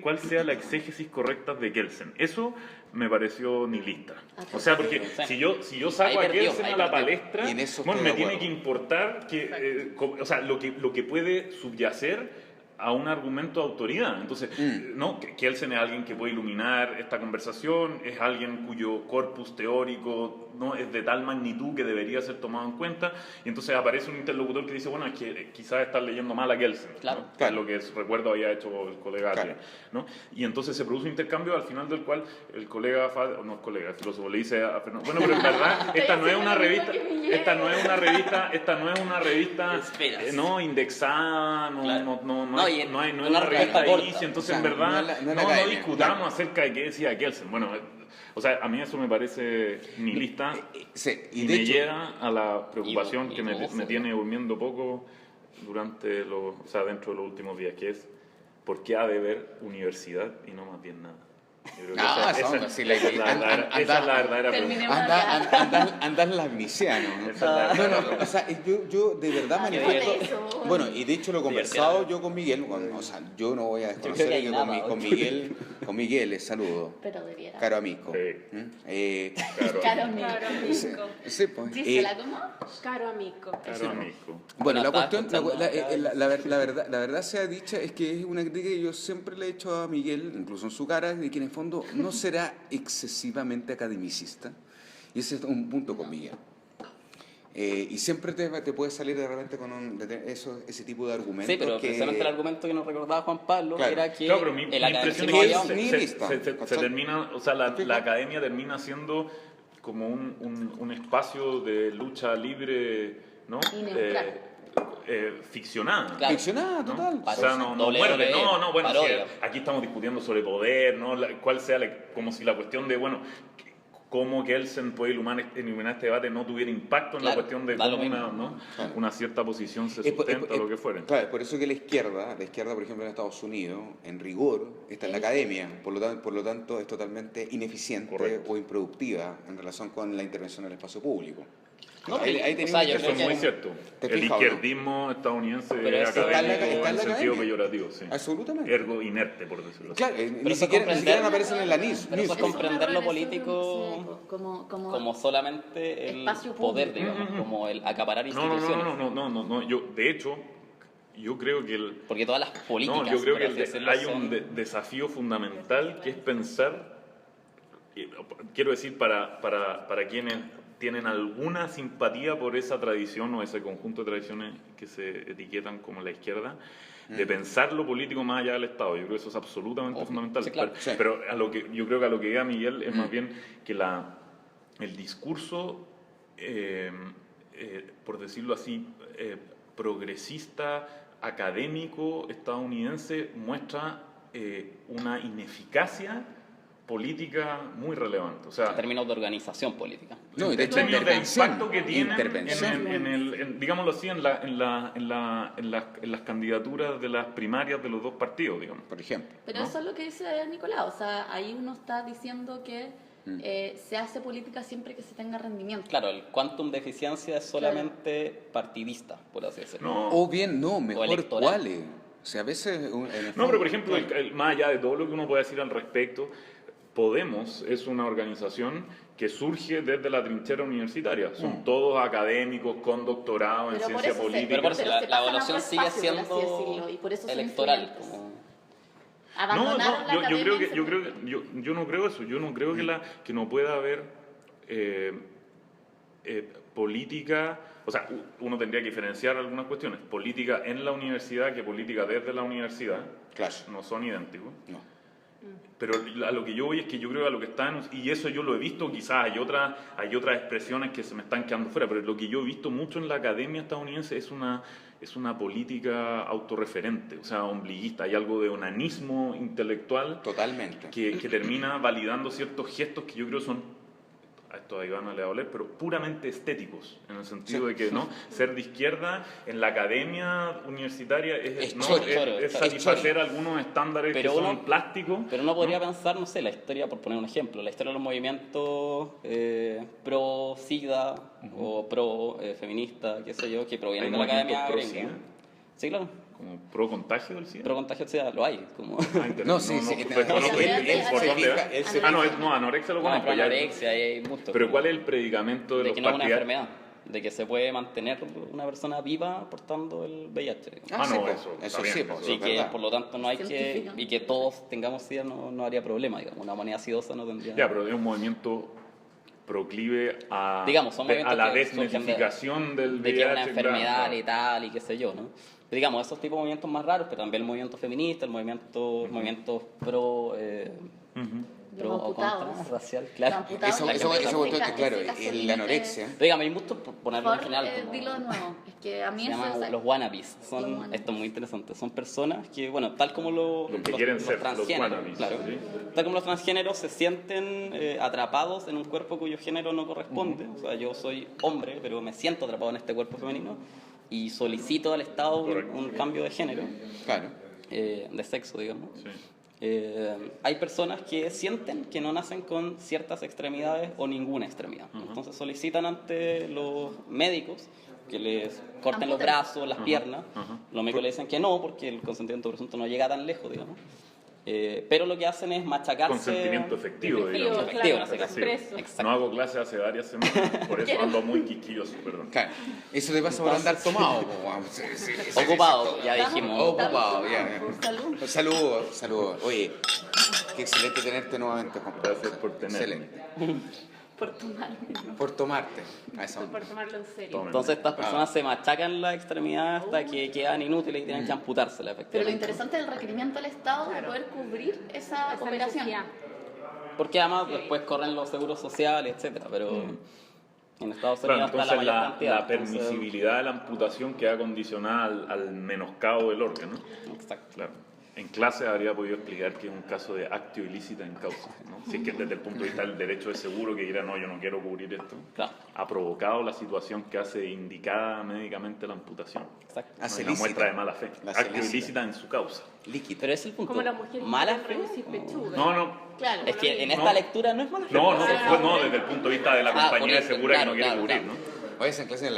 cuál sea la exégesis correcta de Kelsen. Eso me pareció nihilista. O sea, porque si yo saco Ahí a perdió, Kelsen ahí a la perdió. palestra, Y en eso bueno, estoy me de tiene acuerdo. que importar o sea, lo que puede subyacer a un argumento de autoridad. Entonces, no, Kelsen es alguien que puede iluminar esta conversación, es alguien cuyo corpus teórico no es de tal magnitud que debería ser tomado en cuenta, y entonces aparece un interlocutor que dice, bueno, es que quizás estás leyendo mal a Kelsen, Claro. ¿no? Que Claro. es lo que recuerdo había hecho el colega Claro. Atria, ¿no? Y entonces se produce un intercambio al final del cual el colega, no es colega, el filósofo le dice a Fernando, bueno, pero en verdad, esta no es una revista, Esperas. no indexada, Claro. no y hay una una revista revista inicia, corta. entonces O sea, en verdad no es la no academia, discutamos claro. acerca de qué decía Kelsen. Bueno, o sea, a mí eso me parece nihilista Sí, y de me hecho, llega a la preocupación y que me homófobo. tiene durmiendo poco durante o sea, dentro de los últimos días, que es ¿por qué ha de haber universidad y no más bien nada? Yo creo que esa es la verdadera Terminemos pregunta. andas lagniciano, ¿no? Esa es la- No, o sea, yo de verdad manifiesto. eso. Bueno, y de hecho lo he conversado yo con Miguel, o sea, yo no voy a creo que desconocer hay que nada, con Miguel les saludo. Pero debiera. Caro amigo. Sí. Caro Caro amigo. amigo. Sí, pues. Gisela, ¿cómo? Caro amigo. Claro, amigo. Bueno, la estaba cuestión, escuchando acá. la verdad sea dicha es que es una crítica que yo siempre le he hecho a Miguel, incluso en su cara, de que en el fondo no será excesivamente academicista. Y ese es un punto con Miguel. Y siempre te puede salir de repente con ese tipo de argumentos. Sí, pero que, precisamente el argumento que nos recordaba Juan Pablo Claro. era que Claro, pero mi el impresión academicismo es había que un- nihilista, se ¿cachai? termina, o sea, la academia termina siendo como un espacio de lucha libre, ¿no? Y neutral. Ficcionada. Claro. Ficcionada, ¿no? total. O sea, no Doble, muerde, doble, bueno, parodia. si aquí estamos discutiendo sobre poder, ¿no? Cuál sea, como si la cuestión de, bueno, cómo Kelsen puede iluminar este debate no tuviera impacto en la Claro, cuestión de da lo cómo mismo. una cierta posición se Es por- sustenta o lo que fuere. Claro, es por eso que la izquierda, por ejemplo, en Estados Unidos, en rigor, está en la academia. Por lo tanto, es totalmente ineficiente Correcto. o improductiva en relación con la intervención en el espacio público. No, Ahí o tenía sea, un yo Eso creo es que- muy cierto. ¿Te El fijas, izquierdismo estadounidense Pero es eso está en la- académico está en en la sentido academia. peyorativo, sí. Absolutamente. Ergo inerte, por decirlo así. Claro, Pero ni eso es siquiera comprender- no aparecen en la NIS. Pero eso es Es un comprender lo error ese, político como solamente el espacio poder, público. digamos, como el acaparar No, instituciones. no. De hecho, yo creo que Porque todas las políticas, yo creo por que así decirlo, hay son- un desafío fundamental que es pensar, quiero decir, para quienes tienen alguna simpatía por esa tradición o ese conjunto de tradiciones que se etiquetan como la izquierda, de pensar lo político más allá del Estado. Yo creo que eso es absolutamente Obvio. fundamental. Sí, claro. Pero yo creo que a lo que diga Miguel es más bien que el discurso, por decirlo así, progresista, académico, estadounidense, muestra una ineficacia política muy relevante. O sea, en términos de organización política. No, y de en hecho, términos de intervención. impacto que tienen Intervención. digámoslo así, en las candidaturas de las primarias de los dos partidos, digamos. Por ejemplo. Pero ¿no? eso es lo que dice Nicolás, o sea, ahí uno está diciendo que se hace política siempre que se tenga rendimiento. Claro, el quantum de eficiencia es solamente partidista, por así decirlo. No, O bien, no, mejor electoral. cuáles. O sea, a veces... en el No, fondo, pero por ejemplo, claro. más allá de todo lo que uno puede decir al respecto, Podemos es una organización que surge desde la trinchera universitaria. Son todos académicos con doctorado en Pero por ciencia eso se- política. Pero por eso Pero la se pasan a evaluación otro sigue espacio, por así siendo decirlo, y por eso son electoral. influyentes. Como... Abandonaron la yo academia creo y que se- yo no creo eso. Yo no creo que no pueda haber política. O sea, uno tendría que diferenciar algunas cuestiones. Política en la universidad que política desde la universidad. Claro. No son idénticos. No. Pero a lo que yo voy es que yo creo que a lo que están, y eso yo lo he visto, quizás hay otras expresiones que se me están quedando fuera, pero lo que yo he visto mucho en la academia estadounidense es una política autorreferente, o sea, ombliguista. Hay algo de onanismo intelectual Totalmente. que termina validando ciertos gestos que yo creo son, a esto a Ivana le va a doler, pero puramente estéticos, en el sentido de que no ser de izquierda en la academia universitaria Es es choro, es satisfacer algunos estándares Pero que uno- son plásticos. Pero uno podría pensar, no sé, la historia, por poner un ejemplo, la historia de los movimientos pro SIDA o pro feminista, qué sé yo, que provienen ¿Hay de la movimientos academia pro gringa. SIDA? Sí, claro. Como pro contagio del SIDA. Pro contagio del SIDA lo hay. Como... No, sí, sí. desconozco sí, el- sí, por sí, dónde sí, va. sí. Anorexia lo No, conozco. pro ya. anorexia, hay mucho. Pero ¿cuál es el predicamento de De los que no es una partidarios? enfermedad, de que se puede mantener una persona viva portando el VIH. digamos. Ah, sí, no, po. eso está bien, sí, po, eso eso Y es que verdad. por lo tanto no hay que, Científica. y que todos tengamos SIDA no haría problema, digamos, una humanidad sidosa no tendría. Ya, pero es un movimiento proclive a, Digamos, son a movimientos la que surgen desmitificación del de que es una VIH, enfermedad claro. letal y qué sé yo, ¿no? Pero digamos, esos tipos de movimientos más raros, pero también el movimiento feminista, el movimiento pro... Ujú. de pro los o amputados. contra racial, Los claro. amputados Eso, y eso, ese eso, caso- claro, ese caso la límite- anorexia. Pero digamos, hay mucho, por ponerlo en Por, general, como- dilo de nuevo, es que a mí se eso llaman es- los wannabes. Los Son, wannabes. esto es muy interesante. Son personas que, bueno, tal como los que quieren ser, los transgéneros, wannabes, claro, ¿sí? tal como los transgéneros se sienten atrapados en un cuerpo cuyo género no corresponde. O sea, yo soy hombre, pero me siento atrapado en este cuerpo femenino y solicito al Estado Correcto. un cambio de género, Claro. de sexo, digamos. Sí. Hay personas que sienten que no nacen con ciertas extremidades o ninguna extremidad. Entonces solicitan ante los médicos que les corten los Amputen. brazos, las piernas. Ajá. Los médicos le dicen que no, porque el consentimiento presunto no llega tan lejos, digamos. Pero lo que hacen es machacarse... Consentimiento efectivo, Efectivo, digamos. Efectivo, claro, en ese caso. expreso. Exacto. No hago clase hace varias semanas, por eso ando muy quisquilloso, perdón. Claro. Eso te pasa por andar tomado. po, weón. Sí, sí, sí, sí, Ocupado, sí. ya Estamos- dijimos. Ocupado, estamos- ya. por salud. Saludos, saludos. Oye, qué excelente tenerte nuevamente, Juan Pablo. Gracias por tenerme. Excelente. Por tomarme. Por tomarte. A esa Por onda. tomarlo en serio. Tomen. Entonces estas personas se machacan la extremidad hasta que quedan inútiles y tienen que amputársela, Pero lo efectivamente. interesante del requerimiento al Estado de Claro. poder cubrir esa Esa operación. necesidad. Porque además después corren los seguros sociales, etcétera, pero en Estados Claro, Unidos está la entonces mayor la cantidad. permisibilidad de la amputación queda condicionada al menoscabo del órgano. Entonces, exacto. Claro. en clase habría podido explicar que es un caso de actio ilícita en causa, ¿no? Si es que desde el punto de vista del derecho es seguro que dirá, no, yo no quiero cubrir esto, Claro. ha provocado la situación que hace indicada médicamente la amputación. Exacto. No Hace es una lícita. muestra de mala fe. La hace Acto lícita. ilícita en su causa. Líquida. Pero ese es el punto. Como las mujeres ¿Mala que fe? quieren reducir pechuga. No. Claro. Es que en esta No. lectura no es mala fe. No, pues, no, desde el punto de vista de la Ah, compañía por de eso, segura claro, que no quiere claro, cubrir, claro. ¿no? Hoy hacen clases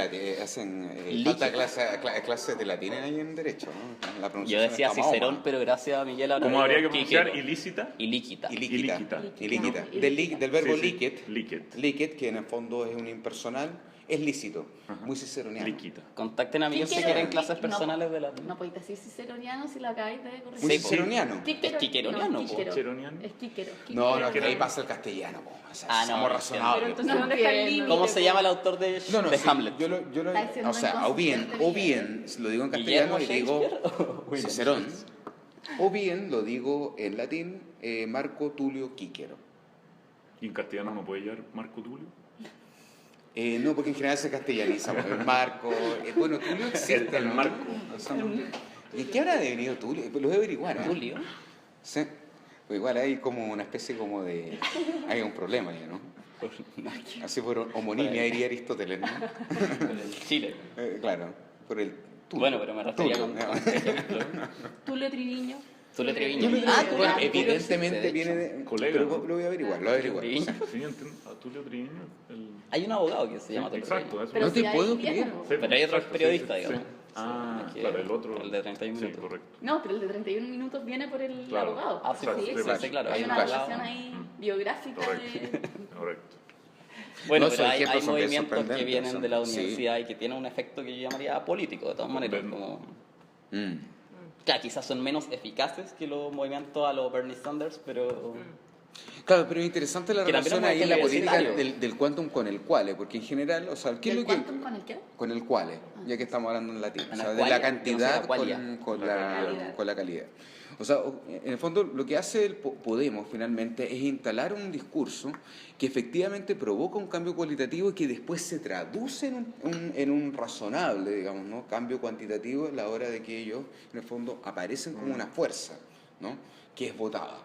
Líquida. clases de latín ahí en Derecho, ¿no? La Yo pronunciación decía está Mahoma. Cicerón, pero gracias a Miguel ahora ¿Cómo digo habría que pronunciar? Quiquero. Ilícita. Ilíquita. Y líquida. Ilíquita. Y líquida. Ilíquita. Del verbo Sí, sí. líquid. Líquid. Líquid, que en el fondo es un impersonal, es lícito. Ajá. Muy ciceroniano. Líquita. Contacten a Miguel si Quiquero. quieren clases No, personales de la... No podéis decir ciceroniano si la acabáis de corregir. Muy Sí, ciceroniano. Quiquero. Es quiqueroniano, No, po. quiquero. Quiqueroniano. Es quiquero. No, no, Quiquero. que ahí pasa el castellano. Po. O sea, Ah, no, somos no, razonables. Pero entonces, No ¿dónde está el entiendo. límite? ¿Cómo se llama el autor de Sí, Hamlet? Yo lo, Está diciendo o sea, o bien lo digo en ¿Guillermo castellano y digo Shakespeare o William Cicerón, Shakespeare? o bien lo digo en latín Marco Tulio Quíquero. ¿Y en castellano no puede llevar Marco Tulio? No, porque en general se castellaniza, porque el Marco, bueno, Tulio existe, El ¿no? Marco. O sea, ¿y qué habrá devenido Tulio? Lo voy a averiguar, ¿eh? Tulio. Sí, pues igual hay como una especie como de, hay un problema ahí, ¿no? Así por homonimia diría Aristóteles, ¿no? Por el Chile. Claro, por el Tulio. Bueno, pero me refería Tulio, con ¿no? ejemplo. Tulio Triviño. Tulio Treviño. Tulio Ah, Treviño. bueno, Evidentemente existe, viene de hecho. de... Colega, pero ¿no? lo voy a averiguar, lo voy a averiguar. Treviño. Sí, entiendo. A Tulio Triviño. Hay un abogado que se llama Tulio Exacto, Treviño. eso. Pero No te si hay puedo viene, creer. ¿no? Sí, Pero hay otro exacto, periodista, sí, sí. digamos. Ah, Sí, que- claro, el otro. el de 31 Sí, minutos. correcto. No, pero el de 31 minutos viene por el Claro. abogado. Ah, sí, Exacto, sí, sí, sí, claro. Hay Hay un una abogado. relación ahí biográfica Correcto. de... Correcto. Bueno, No, pero esos hay ejemplos son bien movimientos que sorprendentes, vienen son- de la sí. universidad y que tienen un efecto que yo llamaría político, de todas maneras. Ven. Como, Mm. claro, quizás son menos eficaces que los movimientos a los Bernie Sanders, pero... Claro, pero es interesante la Que también relación es ahí en la muy política universitario. del quantum con el quale, porque en general, o sea, ¿qué es ¿Del lo que...? quantum con el qué? Con el quale, ya que estamos hablando en latín, o sea, de qualia, la cantidad no sé, la qualia. con la calidad. O sea, en el fondo lo que hace el Podemos finalmente es instalar un discurso que efectivamente provoca un cambio cualitativo y que después se traduce en un razonable, digamos, ¿no? Cambio cuantitativo a la hora de que ellos, en el fondo, aparecen como una fuerza, ¿no? Que es votada.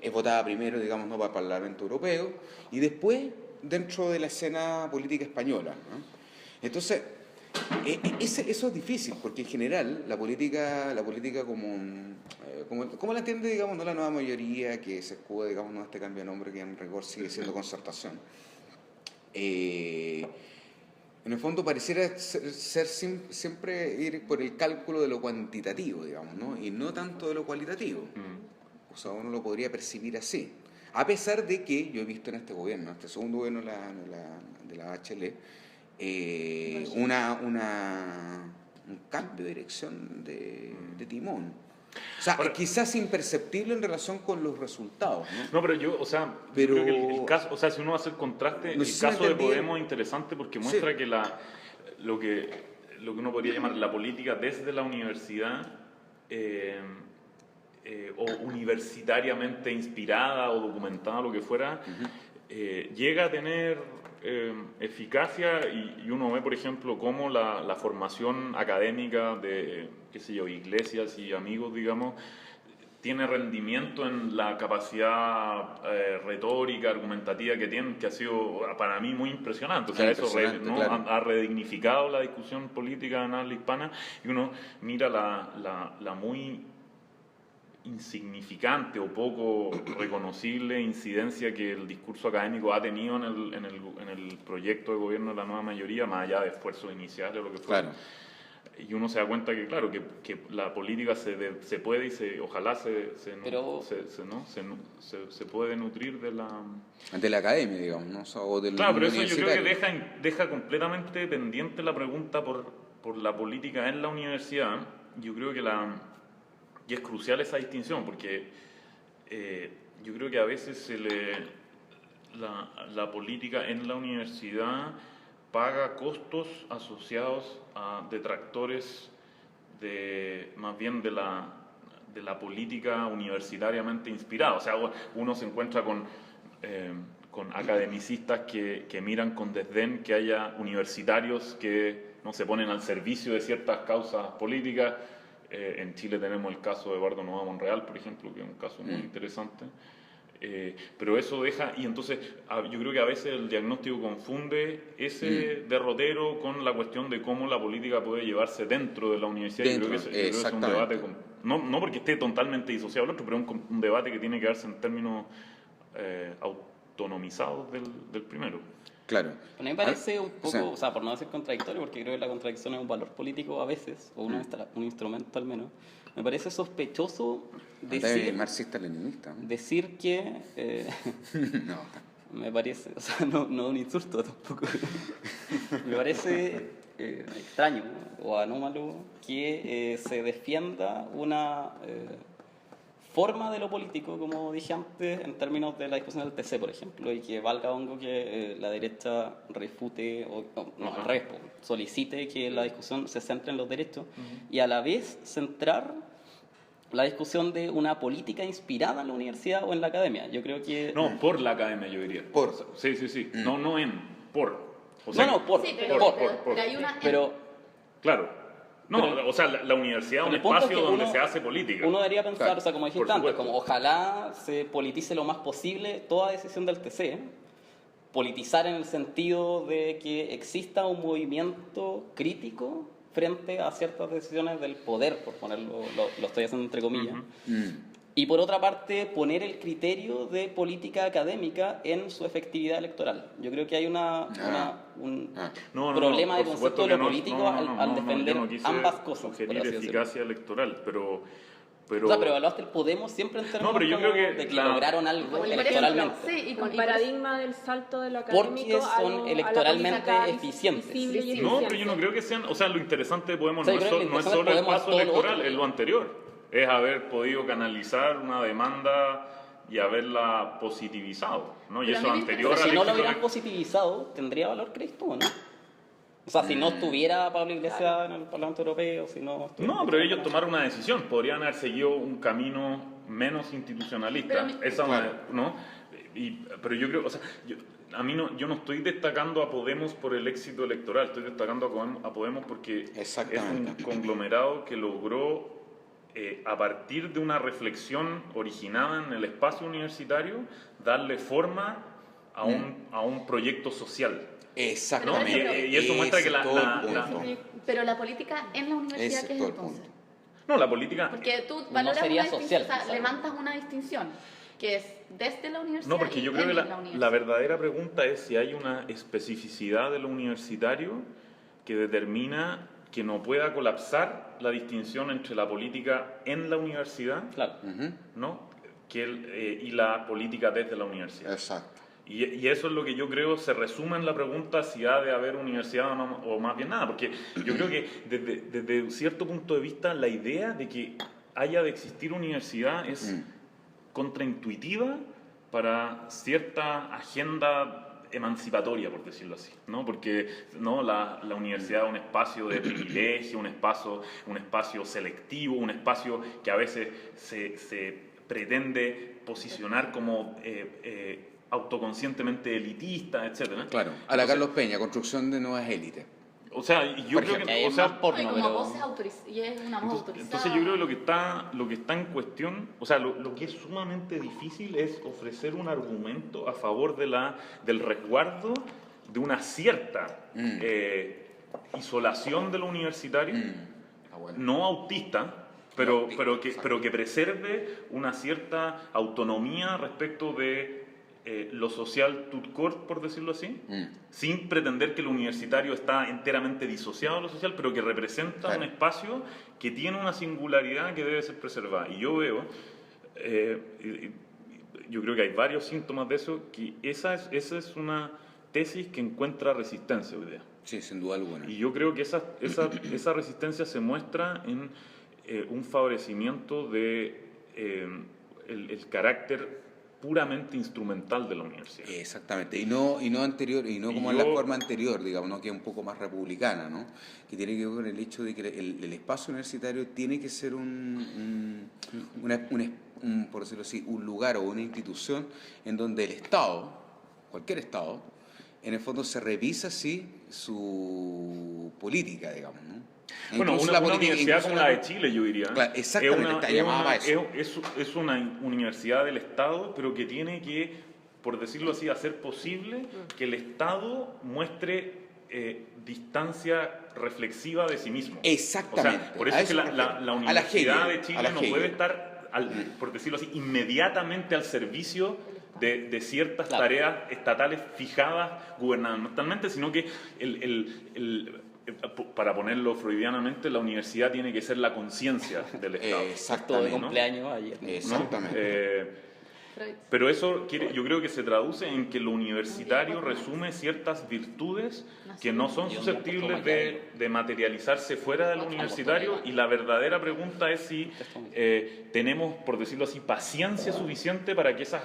Es votada primero, digamos, ¿no? Para el Parlamento Europeo y después dentro de la escena política española, ¿no? Entonces, eso es difícil, porque en general la política como la entiende, digamos, ¿no? La nueva mayoría que se escuda, digamos, ¿no? Este cambio de nombre que en rigor sigue siendo concertación. En el fondo pareciera ser siempre ir por el cálculo de lo cuantitativo, digamos, ¿no? Y no tanto de lo cualitativo. O sea, uno lo podría percibir así. A pesar de que yo he visto en este gobierno, este segundo gobierno de la HL, un cambio de dirección de timón. O sea, Ahora, quizás imperceptible en relación con los resultados, ¿no? No, pero yo, o sea, Pero- yo creo que el caso, o sea, si uno va a hacer contraste, No el sé si me caso de entendí. Podemos es interesante porque muestra Sí. que lo que uno podría llamar la política desde la universidad o universitariamente inspirada o documentada, lo que fuera, llega a tener eficacia y uno ve, por ejemplo, cómo la formación académica de, qué sé yo, iglesias y amigos, digamos, tiene rendimiento en la capacidad retórica, argumentativa que tienen, que ha sido para mí muy impresionante. O sea, eso Impresionante, ¿no? claro. ha redignificado la discusión política en habla hispana y uno mira la muy insignificante o poco reconocible incidencia que el discurso académico ha tenido en el proyecto de gobierno de la nueva mayoría, más allá de esfuerzos iniciales o lo que fuera. Claro. Y uno se da cuenta que, claro, que la política se puede y ojalá Pero- se puede nutrir de la... De la academia, digamos, ¿no? O sea, o del Claro, pero mundo eso yo creo que universitario. deja completamente pendiente la pregunta por la política en la universidad. Yo creo que y es crucial esa distinción, porque yo creo que a veces la política en la universidad paga costos asociados a detractores más bien de la política universitariamente inspirada. O sea, uno se encuentra con academicistas que miran con desdén que haya universitarios que no se ponen al servicio de ciertas causas políticas En Chile tenemos el caso de Eduardo Nova Monreal, por ejemplo, que es un caso muy interesante. Pero eso deja, y entonces yo creo que a veces el diagnóstico confunde ese derrotero con la cuestión de cómo la política puede llevarse dentro de la universidad. Yo creo que ese es un debate, no porque esté totalmente disociado del otro, pero es un debate que tiene que darse en términos autonomizados del primero. Claro. A mí me parece un poco, o sea, por no decir contradictorio, porque creo que la contradicción es un valor político a veces, o un instrumento al menos, me parece sospechoso decir, marxista-leninista. decir que... No. Me parece, o sea, no un insulto tampoco. Me parece extraño o anómalo que se defienda una forma de lo político, como dije antes, en términos de la discusión del TC, por ejemplo, y que valga hongo que la derecha refute, al revés, solicite que la discusión se centre en los derechos y a la vez centrar la discusión de una política inspirada en la universidad o en la academia. Yo creo que... No, por la academia, yo diría. Por. Sí. No en, por. O sea, por. Sí, pero hay una... Claro. No, pero, o sea, la universidad es un espacio donde se hace política. Uno debería pensar, claro, o sea, como dijiste antes, como ojalá se politice lo más posible toda decisión del TC. Politizar en el sentido de que exista un movimiento crítico frente a ciertas decisiones del poder, por ponerlo, lo estoy haciendo entre comillas. Y por otra parte, poner el criterio de política académica en su efectividad electoral. Yo creo que hay un problema de concepto de lo político al defender ambas cosas. Sugerir eficacia electoral, pero... O sea, pero evaluaste el Podemos siempre en términos pero yo creo que de que lograron algo electoralmente. Sí, y con el paradigma del salto de lo académico porque son electoralmente eficientes. Sí. No, pero yo no creo que sean... O sea, lo interesante de Podemos o sea, no es solo el paso electoral, es lo anterior. Es haber podido canalizar una demanda y haberla positivizado, ¿no? Y eso anterior pero si al no lo éxito hubieran positivizado, ¿tendría valor, crees tú, no? O sea, si no estuviera Pablo Iglesias en el Parlamento Europeo, si no... No, pero ellos tomaron una decisión. Podrían haber seguido un camino menos institucionalista. ¿No? Pero yo creo... O sea, yo no estoy destacando a Podemos por el éxito electoral. Estoy destacando a Podemos porque es un conglomerado que logró, a partir de una reflexión originada en el espacio universitario, darle forma a un proyecto social. Exactamente. Y eso muestra que Pero la política en la universidad, ¿qué es entonces? No, la política... Porque tú valoras sería una social, distinción, o sea, levantas una distinción, que es desde la universidad. No, porque yo creo que la universidad. la verdadera pregunta es si hay una especificidad de lo universitario que determina que no pueda colapsar la distinción entre la política en la universidad, Claro. ¿no? Y la política desde la universidad. Exacto. Y eso es lo que yo creo se resume en la pregunta si ha de haber universidad o más bien nada, porque yo creo que desde cierto punto de vista la idea de que haya de existir universidad es contraintuitiva para cierta agenda emancipatoria, por decirlo así, ¿no? Porque ¿no? la universidad es un espacio de privilegio, un espacio selectivo, un espacio que a veces se pretende posicionar como autoconscientemente elitista, etcétera. Claro, a la Carlos Peña, construcción de nuevas élites. O sea, yo creo que... es más porno, como pero... voces y es una voz autorizada. Entonces yo creo que lo que está en cuestión, o sea, lo que es sumamente difícil es ofrecer un argumento a favor del resguardo de una cierta isolación de lo universitario, no autista, pero que preserve una cierta autonomía respecto de lo social tout court, por decirlo así, sin pretender que lo universitario está enteramente disociado de lo social, pero que representa un espacio que tiene una singularidad que debe ser preservada. Y yo veo, yo creo que hay varios síntomas de eso, que esa es una tesis que encuentra resistencia hoy día. Sí, sin duda alguna. Y yo creo que esa resistencia se muestra en un favorecimiento de el carácter puramente instrumental de la universidad. Exactamente, y no anterior, y no como en la forma anterior, digamos, ¿no? Que es un poco más republicana, ¿no? Que tiene que ver con el hecho de que el espacio universitario tiene que ser por decirlo así, un lugar o una institución en donde el Estado, cualquier Estado, en el fondo se revisa así su política, digamos, ¿no? Bueno, Incluso una política- universidad incluso como la de Chile, yo diría, Claro, exactamente, está llamada para eso. es una universidad del Estado, pero que tiene que, por decirlo así, hacer posible que el Estado muestre distancia reflexiva de sí mismo. Exactamente. O sea, por A eso es que eso me la refiero. A la Universidad Hegel, de Chile a la no Hegel. puede estar, por decirlo así, inmediatamente al servicio de ciertas Claro. tareas estatales fijadas gubernamentalmente, sino que para ponerlo freudianamente, la universidad tiene que ser la conciencia del Estado. Acto de Exactamente. ¿no? cumpleaños ayer. ¿no? Exactamente. Freud. Pero eso yo creo que se traduce en que lo universitario resume ciertas virtudes que no son susceptibles de materializarse fuera del universitario, y la verdadera pregunta es si tenemos, por decirlo así, paciencia suficiente para que esas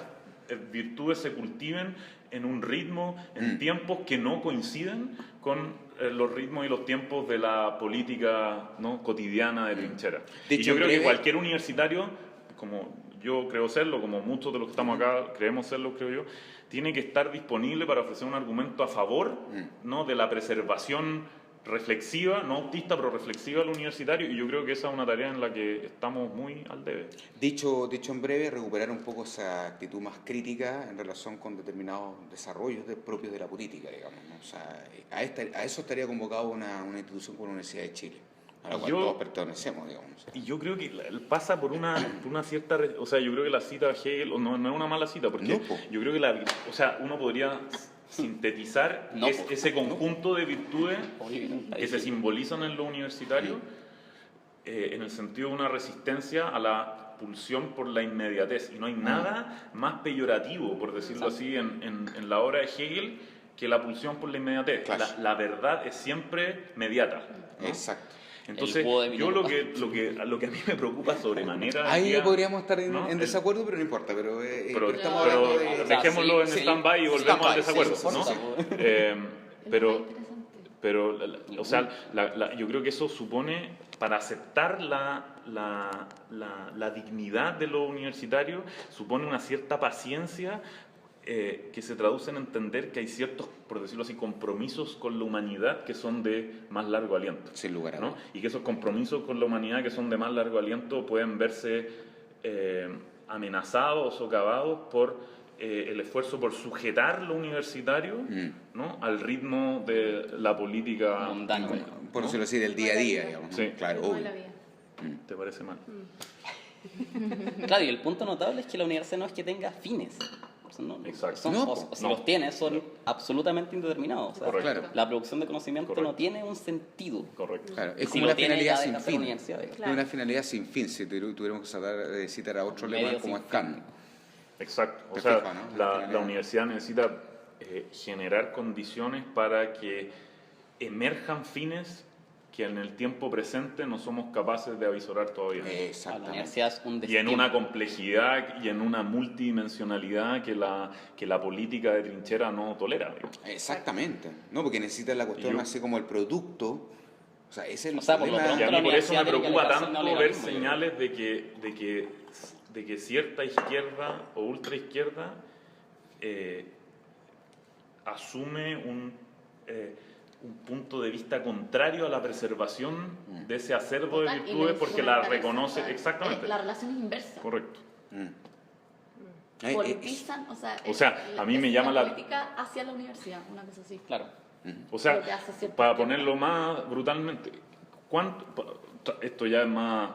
virtudes se cultiven en un ritmo, en tiempos que no coinciden con los ritmos y los tiempos de la política, ¿no?, cotidiana de trinchera. De Y hecho, yo creo en que breve- cualquier universitario, como yo creo serlo, como muchos de los que estamos acá creemos serlo, creo yo, tiene que estar disponible para ofrecer un argumento a favor, ¿no?, de la preservación reflexiva, no autista, pero reflexiva del universitario, y yo creo que esa es una tarea en la que estamos muy al debe. Dicho en breve, recuperar un poco esa actitud más crítica en relación con determinados desarrollos propios de la política, digamos, ¿no? O sea, a eso estaría convocado una institución como la Universidad de Chile, a la cual todos pertenecemos, digamos. Y yo creo que pasa por una cierta... O sea, yo creo que la cita de Hegel no es una mala cita, porque No, po. yo creo que o sea, uno podría sintetizar No, po. ese conjunto de virtudes Oye, no está que se difícil. simbolizan en lo universitario en el sentido de una resistencia a la pulsión por la inmediatez. Y no hay nada más peyorativo, por decirlo así, en la obra de Hegel, que la pulsión por la inmediatez. Claro. La verdad es siempre mediata, ¿no? Exacto. Entonces, El búho de yo Minerva. lo que a mí me preocupa sobremanera... Ahí día, podríamos estar ¿no? en desacuerdo, pero no importa. Pero estamos pero hablando de... dejémoslo en sí, stand-by y volvemos al stand-by, desacuerdo, sí, ¿no? sí, Pero, Es más interesante. pero o sea, yo creo que eso supone, para aceptar la dignidad de lo universitario, supone una cierta paciencia que se traduce en entender que hay ciertos, por decirlo así, compromisos con la humanidad que son de más largo aliento. Sin lugar a ¿no? dudas. Y que esos compromisos con la humanidad que son de más largo aliento pueden verse amenazados o socavados por el esfuerzo por sujetar lo universitario, ¿no?, al ritmo de la política Mundano. Por decirlo así, del día a día, digamos, ¿no? Sí. Claro, Ritmo de obvio. la vida. ¿Te parece mal? Claro, y el punto notable es que la universidad no es que tenga fines. O sea, Exacto. No, o si no. los tiene, son absolutamente indeterminados. O sea, Correcto. Claro. la producción de conocimiento Correcto. no tiene un sentido. Correcto. Claro, Y es si como lo una tiene, finalidad ya sin deja de ser fin. universidad, digamos. Es una finalidad sin fin, si tuviéramos que citar a otro Medio lema como sin es Kant. Exacto. O Te sea, fijas, ¿no? la universidad necesita generar condiciones para que emerjan fines que en el tiempo presente no somos capaces de avisorar todavía. La Exactamente. universidad es un Y en destino. una complejidad y en una multidimensionalidad que la política de trinchera no tolera. digamos. Exactamente. No, porque necesitas la cuestión Y yo- así como el producto. O sea, ese es el O sea, por lo problema. Y a La mí por eso me universidad tiene que preocupa alejarse tanto del ver neoliberalismo, yo señales de que cierta izquierda o ultraizquierda asume un punto de vista contrario a la preservación de ese acervo de Total, y lo virtudes porque la instrumentalizan, reconoce o sea, exactamente. La relación es inversa. Correcto. Politizan, o sea, a mí me llama la- política hacia la universidad, una cosa así. Claro. O sea, Lo que hace cierta para izquierda. ponerlo más brutalmente, esto ya es más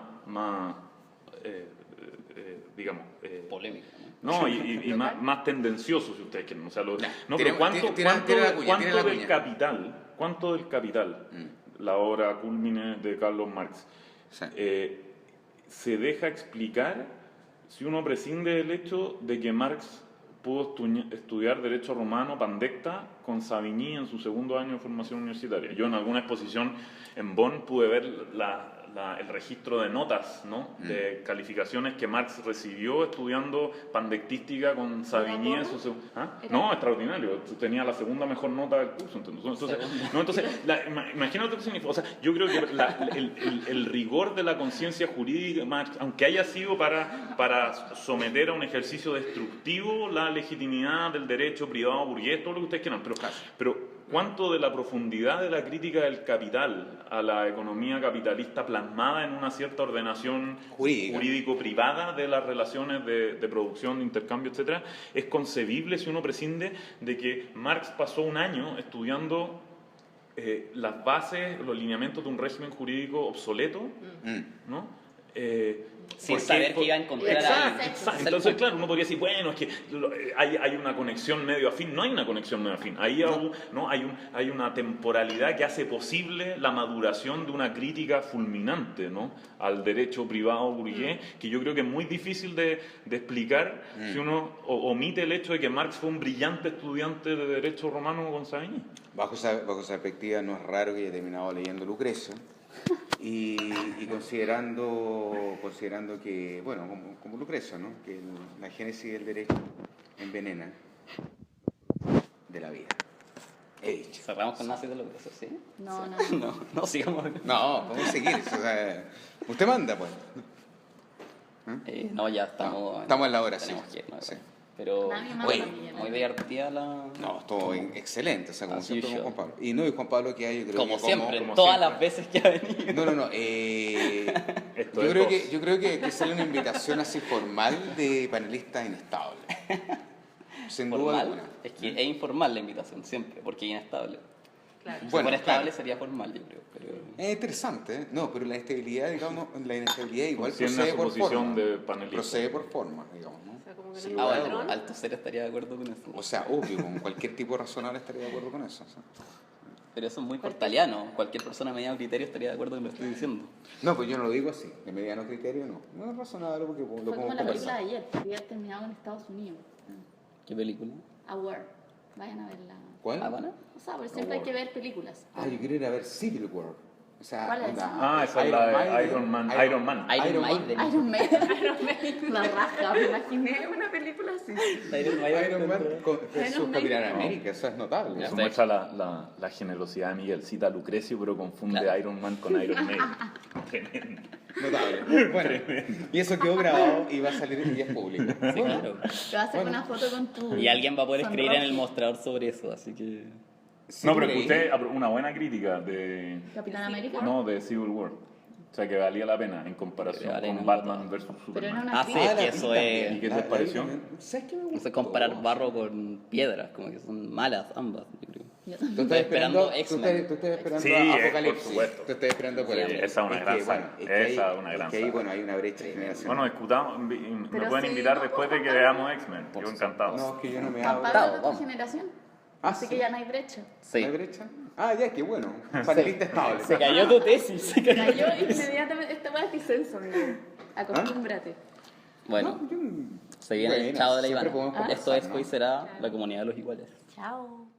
digamos, Polémico. ¿no? no, y más tendencioso, si ustedes quieren. O sea, no, pero Tira- ¿cuánto, tira la cuña, cuánto tira la del cuña. capital, la obra culmine de Carlos Marx, Sí. se deja explicar si uno prescinde del hecho de que Marx pudo estudiar Derecho Romano pandecta con Savigny en su segundo año de formación universitaria? Yo en alguna exposición en Bonn pude ver el registro de notas, ¿no? De calificaciones que Marx recibió estudiando pandectística con Savigny en su No, extraordinario. Tenía la segunda mejor nota del curso. Imagínate lo que significa. O sea, yo creo que el rigor de la conciencia jurídica, aunque haya sido para someter a un ejercicio destructivo la legitimidad del derecho privado burgués, todo lo que ustedes quieran, pero ¿cuánto de la profundidad de la crítica del capital a la economía capitalista plasmada en una cierta ordenación jurídico-privada de las relaciones de producción, de intercambio, etcétera, es concebible si uno prescinde de que Marx pasó un año estudiando las bases, los lineamientos de un régimen jurídico obsoleto, ¿no? Sin saber que iba a encontrar exacto, ahí. exacto. Entonces, claro, uno podría decir, bueno, es que hay una conexión medio afín. No hay una conexión medio afín. Ahí hay una temporalidad que hace posible la maduración de una crítica fulminante, ¿no? Al derecho privado burgués, que yo creo que es muy difícil de explicar si uno omite el hecho de que Marx fue un brillante estudiante de derecho romano con Savigny. Bajo esa perspectiva no es raro que haya terminado leyendo Lucrecio. Y considerando que, bueno, como Lucrecio, ¿no? Que la génesis del derecho envenena de la vida. He dicho. Cerramos con nazis de Lucrecio, ¿sí? No, No, sigamos. No, vamos a seguir. O sea, usted manda, pues. No, ya estamos. Estamos en la hora, tenemos sí. que ir, ¿no? Sí. Pero Nadie más muy, también, muy divertida la. No, todo excelente, o sea, como As siempre con usual. Juan Pablo. Y Juan Pablo que hay, yo creo Como que siempre, como todas siempre. las veces que ha venido. No. Esto Yo es creo, dos. que, yo creo que sale una invitación así formal de panelistas inestables. Sin duda Formal. alguna. Es que es informal la invitación, siempre, porque es inestable. Claro. Si Bueno, fuera estable claro. sería formal, yo creo. Pero... Es interesante, ¿eh? No, pero la inestabilidad, digamos, la inestabilidad igual Concierne a procede su por posición forma. de panelista. Procede por forma, digamos, ¿no? O sea, como que Sin no duda hay bueno, patrón. Alto Ser estaría de acuerdo con eso. O sea, obvio, con cualquier tipo razonable estaría de acuerdo con eso. ¿Sí? Pero eso es muy portaliano. Cualquier persona de mediano criterio estaría de acuerdo con lo que estoy diciendo. No, pues yo no lo digo así, de mediano criterio no. No es razonable porque lo Fue podemos como la película conversar. de ayer, que había terminado en Estados Unidos. ¿Qué película? Aware. Vayan a verla. ¿Cuál? ¿Habana? O sea, porque siempre hay que ver películas. Ah, yo quiero ir a ver Civil War. O sea, ¿Cuál es? Ah, esa es la de Iron Man. Iron Maiden. Iron Maiden. La raja, me imaginé una película así. Iron Maiden. Iron Man versus Iron Capitán Maiden. América, eso es notable. Eso Sí. muestra la generosidad de Miguel. Cita a Lucrecio, pero confunde Claro. Iron Man con Iron Maiden. Tremendo. Notable. Bueno, y eso quedó grabado y va a salir y es público. Sí, claro. Te vas a hacer una foto con tu. Y alguien va a poder escribir en el sonrojo. mostrador sobre eso, así que... Sí, No, pero por ahí. escuché una buena crítica de Capitán América. no de Civil War. O sea, que valía la pena en comparación Vale, con no. Batman vs Pero era Superman. una Ah, sí, crítica. es que la eso vi es- también. ¿Y qué les La vi pareció? también. ¿Sabes qué me No gustó? sé comparar barro con piedras, como que son malas ambas, yo creo. Yo Tú también. estás esperando esperando, X-Men. tú estás esperando Sí, a por Apocalipsis. supuesto. Tú estás esperando por Sí, ahí. esa es una gran saga. es que ahí- Esa es una gran es que ahí, saga. bueno, hay una brecha generacional. Bueno, discutamos. Me Pero pueden sí, invitar no, después de que por veamos X-Men. Yo encantado. No, es que yo no me Juan hago. Pablo es de tu vamos. generación. Ah, Así sí. que ya no hay brecha. Sí. ¿No hay brecha? Ah, ya, qué bueno. Panelista estable. Se cayó tu tesis, se cayó. Cayó inmediatamente. Esta va a disenso, Miguel. Acostúmbrate. Bueno, No, yo- se viene el Bueno, chao de la siempre Ivana. podemos Esto conversar, es hoy ¿no? será la comunidad de los iguales. Chao.